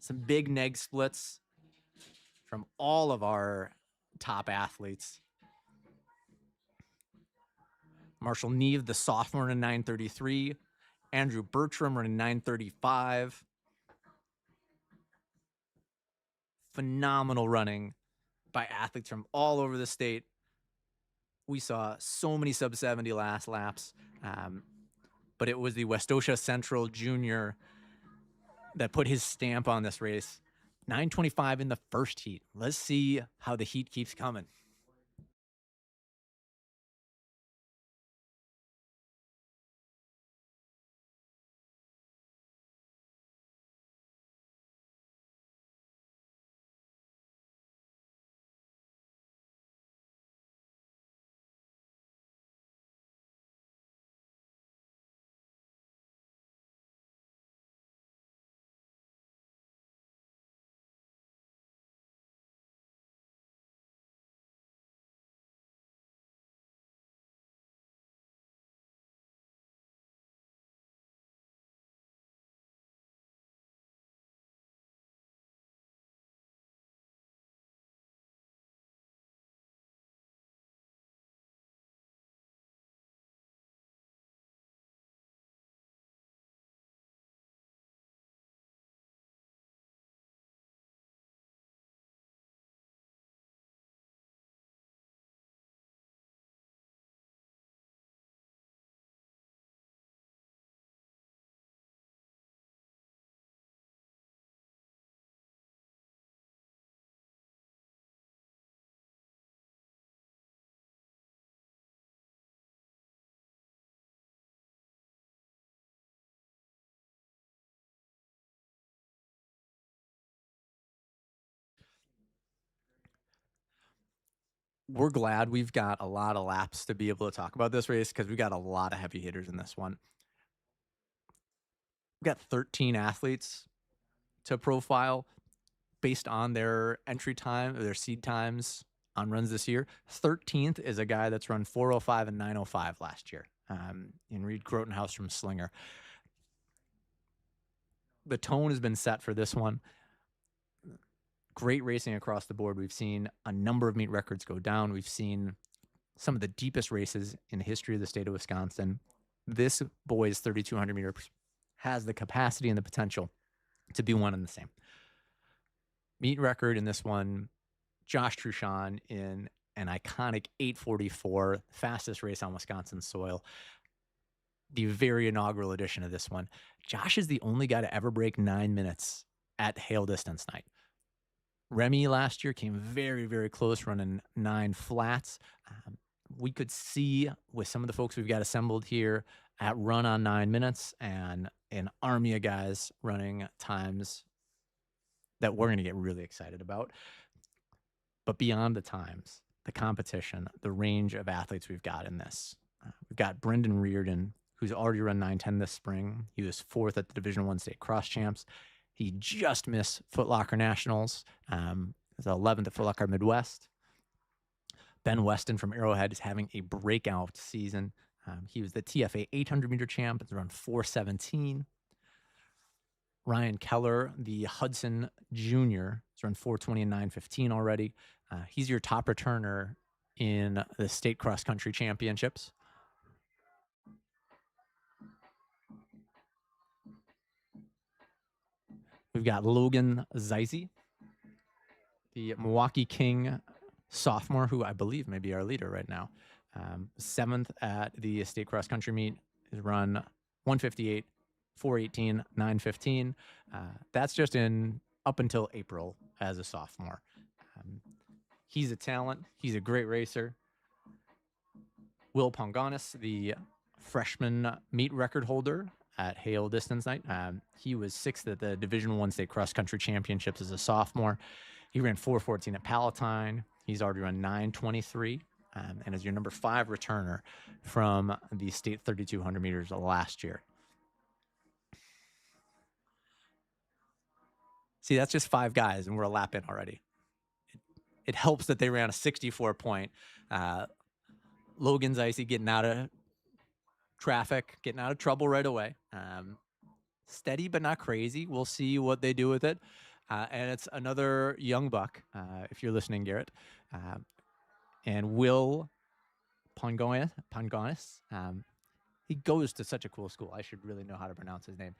Some big neg splits from all of our top athletes. Marshall Neve, the sophomore, in 9:33. Andrew Bertram running 9:35. Phenomenal running by athletes from all over the state. We saw so many sub 70 last laps, but it was the Westosha Central Junior that put his stamp on this race. 9:25 in the first heat. Let's see how the heat keeps coming. We're glad we've got a lot of laps to be able to talk about this race because we got a lot of heavy hitters in this one. We've got 13 athletes to profile based on their entry time, or their seed times on runs this year. 13th is a guy that's run 4:05 and 9:05 last year, in Reed Grotenhouse from Slinger. The tone has been set for this one. Great racing across the board. We've seen a number of meet records go down. We've seen some of the deepest races in the history of the state of Wisconsin. This boys 3,200 meters has the capacity and the potential to be one and the same. Meet record in this one, Josh Truchon in an iconic 8:44, fastest race on Wisconsin soil. The very inaugural edition of this one. Josh is the only guy to ever break 9 minutes at Hale distance night. Remy last year came very, very close, running 9 flats. We could see with some of the folks we've got assembled here at run on 9 minutes and an army of guys running times that we're going to get really excited about. But beyond the times, the competition, the range of athletes we've got in this. We've got Brendan Reardon, who's already run 9:10 this spring. He was 4th at the Division I state cross champs. He just missed Foot Locker Nationals. He's 11th at Foot Locker Midwest. Ben Weston from Arrowhead is having a breakout season. He was the TFA 800-meter champ. It's around 4:17. Ryan Keller, the Hudson Junior, is around 4:20 and 9:15 already. He's your top returner in the state cross-country championships. We've got Logan Zeise, the Milwaukee King sophomore, who I believe may be our leader right now. 7th at the state cross-country meet, is run 1:58, 4:18, 9:15. That's just in up until April as a sophomore. He's a talent. He's a great racer. Will Pongonis, the freshman meet record holder at Hale distance night. He was 6th at the Division I state cross-country championships as a sophomore. He ran 4:14 at Palatine. He's already run 9:23. And is your number 5 returner from the state 3,200 meters last year. See, that's just 5 guys, and we're a lap in already. It helps that they ran a 64 point. Logan Zeise getting out of traffic, getting out of trouble right away. Steady but not crazy. We'll see what they do with it. And it's another young buck, if you're listening, Garrett. And Will Pangonis. He goes to such a cool school. I should really know how to pronounce his name.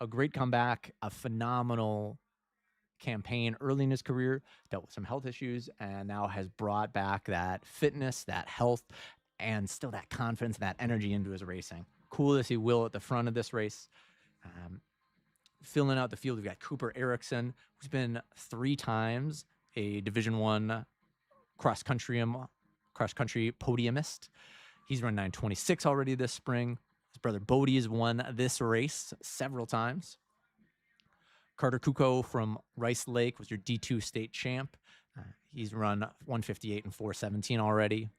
A great comeback, a phenomenal campaign early in his career, dealt with some health issues, and now has brought back that fitness, that health, and still that confidence, that energy into his racing. Cool to see Will at the front of this race. Filling out the field, we've got Cooper Erickson, who's been 3 times a Division I cross country podiumist. He's run 9:26 already this spring. His brother Bodie has won this race several times. Carter Kuko from Rice Lake was your D2 state champ. He's run 158 and 417 already.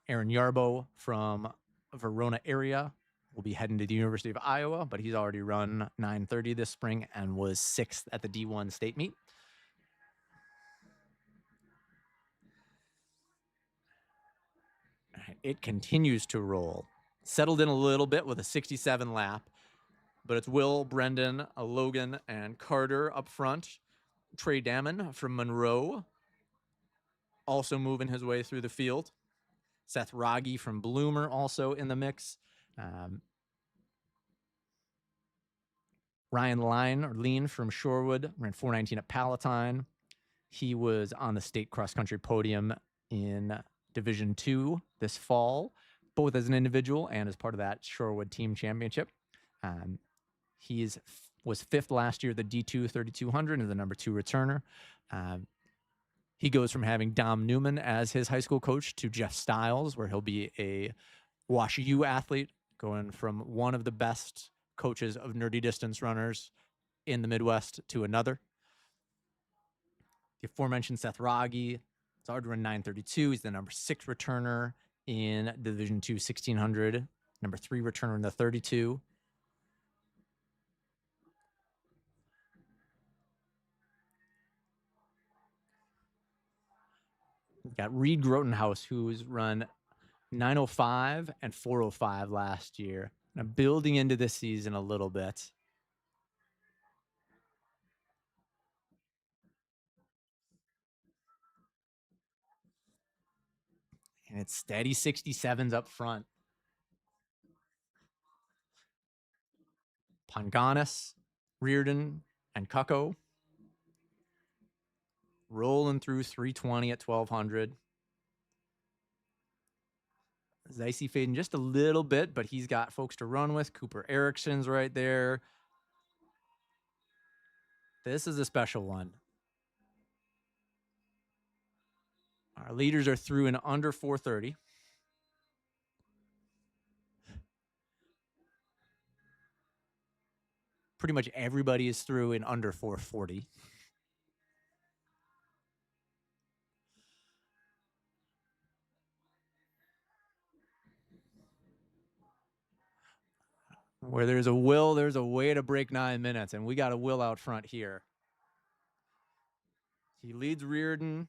Aaron Yarbo from Verona area will be heading to the University of Iowa, but he's already run 930 this spring and was 6th at the D1 state meet. It continues to roll. Settled in a little bit with a 67 lap, but it's Will, Brendan, Logan, and Carter up front. Trey Damon from Monroe also moving his way through the field. Seth Rogge from Bloomer also in the mix. Ryan Lean from Shorewood ran 419 at Palatine. He was on the state cross-country podium in Division II this fall, both as an individual and as part of that Shorewood team championship. He was 5th last year at the D2 3200 and the number 2 returner. He goes from having Dom Newman as his high school coach to Jeff Stiles, where he'll be a Wash U athlete, going from one of the best coaches of nerdy distance runners in the Midwest to another. The aforementioned Seth Rogge, it's already run 932. He's the number 6 returner in Division II 1600, number 3 returner in the 32. We've got Reed Grotenhouse, who's run 905 and 405 last year. Now building into this season a little bit. And it's steady 67s up front. Panganis, Reardon, and Cucko rolling through 320 at 1200. Zicey fading just a little bit, but he's got folks to run with. Cooper Erickson's right there. This is a special one. Our leaders are through in under 430. Pretty much everybody is through in under 440. Where there's a will, there's a way to break 9 minutes, and we got a Will out front here. He leads Reardon.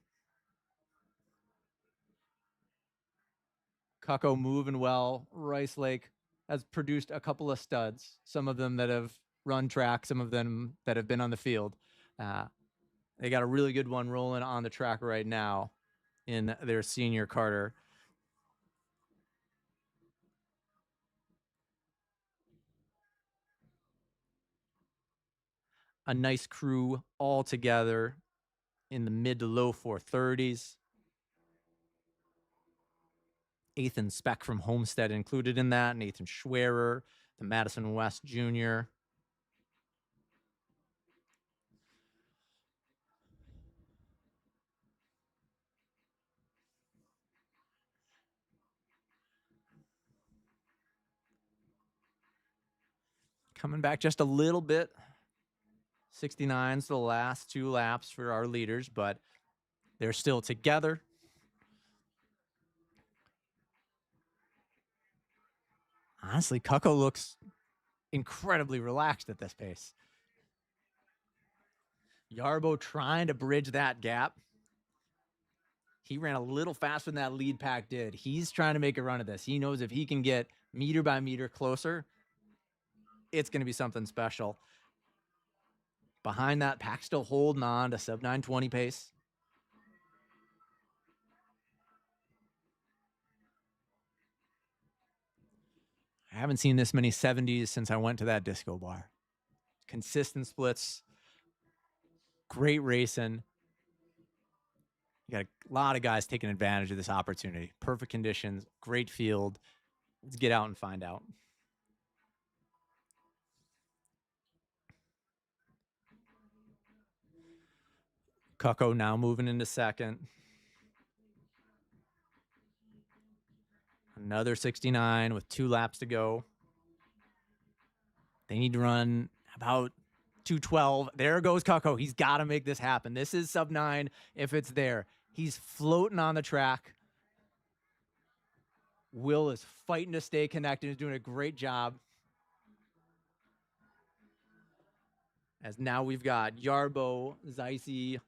Cucko moving well. Rice Lake has produced a couple of studs, some of them that have run track, some of them that have been on the field. They got a really good one rolling on the track right now in their senior Carter. A nice crew all together in the mid to low 430s. Ethan Speck from Homestead included in that. Nathan Schwerer, the Madison West Jr. Coming back just a little bit. 69's the last 2 laps for our leaders, but they're still together. Honestly, Cucko looks incredibly relaxed at this pace. Yarbo trying to bridge that gap. He ran a little faster than that lead pack did. He's trying to make a run of this. He knows if he can get meter by meter closer, it's going to be something special. Behind that, pack still holding on to sub 920 pace. I haven't seen this many 70s since I went to that disco bar. Consistent splits, great racing. You got a lot of guys taking advantage of this opportunity. Perfect conditions, great field. Let's get out and find out. Cucko now moving into second. Another 69 with 2 laps to go. They need to run about 212. There goes Cucko. He's got to make this happen. This is sub 9 if it's there. He's floating on the track. Will is fighting to stay connected. He's doing a great job. As now we've got Yarbo, Zeisse,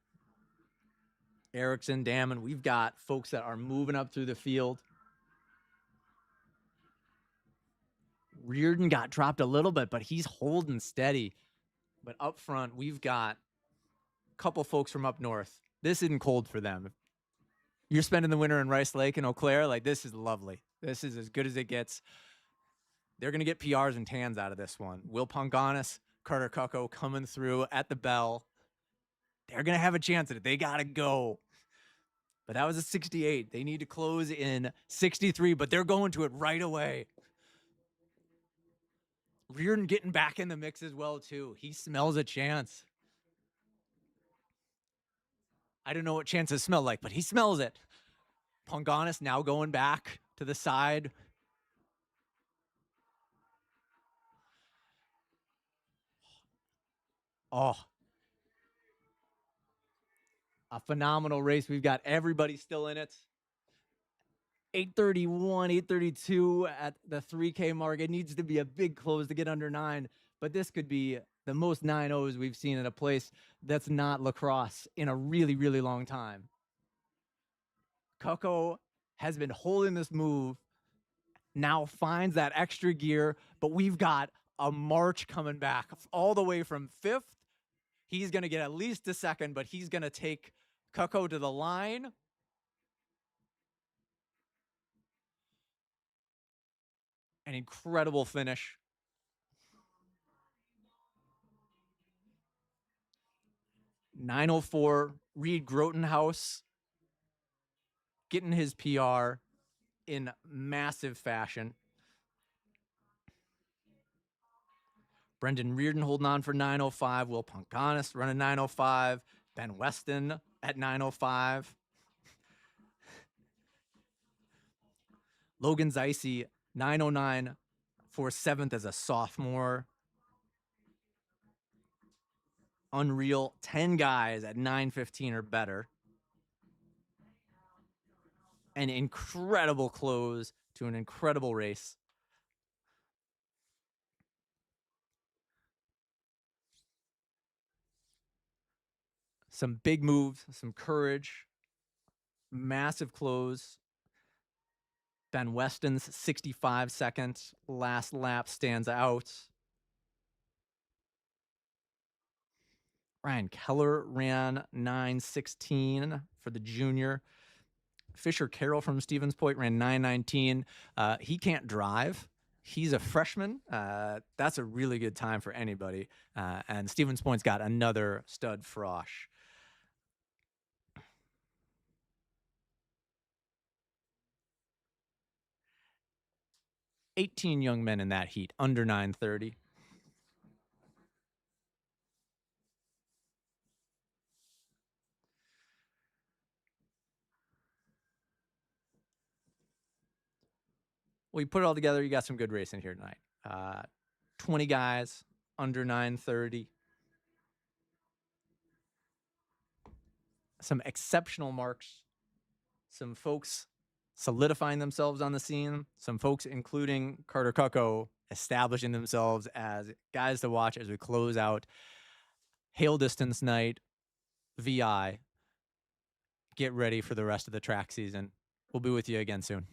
Erickson, Damon. We've got folks that are moving up through the field. Reardon got dropped a little bit, but he's holding steady. But up front, we've got a couple folks from up north. This isn't cold for them. You're spending the winter in Rice Lake and Eau Claire, like, this is lovely. This is as good as it gets. They're going to get PRs and tans out of this one. Will Pongonis, Carter Cucko coming through at the bell. They're going to have a chance at it. They got to go. But that was a 68. They need to close in 63, but they're going to it right away. Reardon getting back in the mix as well, too. He smells a chance. I don't know what chances smell like, but he smells it. Pongonis now going back to the side. Oh, a phenomenal race. We've got everybody still in it. 8:31, 8:32 at the 3K mark. It needs to be a big close to get under 9, but this could be the most 9-0s we've seen in a place that's not lacrosse in a really, really long time. Cucko has been holding this move, now finds that extra gear, but we've got a march coming back all the way from 5th. He's going to get at least a second, but he's going to take Cucko to the line. An incredible finish. .904, Reed Grotenhouse getting his PR in massive fashion. Brendan Reardon holding on for 905. Will Pongonis running 905. Ben Weston at 905. Logan Zeisse, 909 for 7th as a sophomore. Unreal. 10 guys at 915 or better. An incredible close to an incredible race. Some big moves, some courage, massive close. Ben Weston's 65 seconds last lap stands out. Ryan Keller ran 9:16 for the junior. Fisher Carroll from Stevens Point ran 9:19. He can't drive. He's a freshman. That's a really good time for anybody. And Stevens Point's got another stud frosh. $18 young men in that heat, under 930. Well, you put it all together, you got some good racing here tonight. 20 guys, under 930. Some exceptional marks. Some folks solidifying themselves on the scene. Some folks, including Carter Cucko, establishing themselves as guys to watch as we close out Hale Distance Night VI. get ready for the rest of the track season. We'll be with you again soon.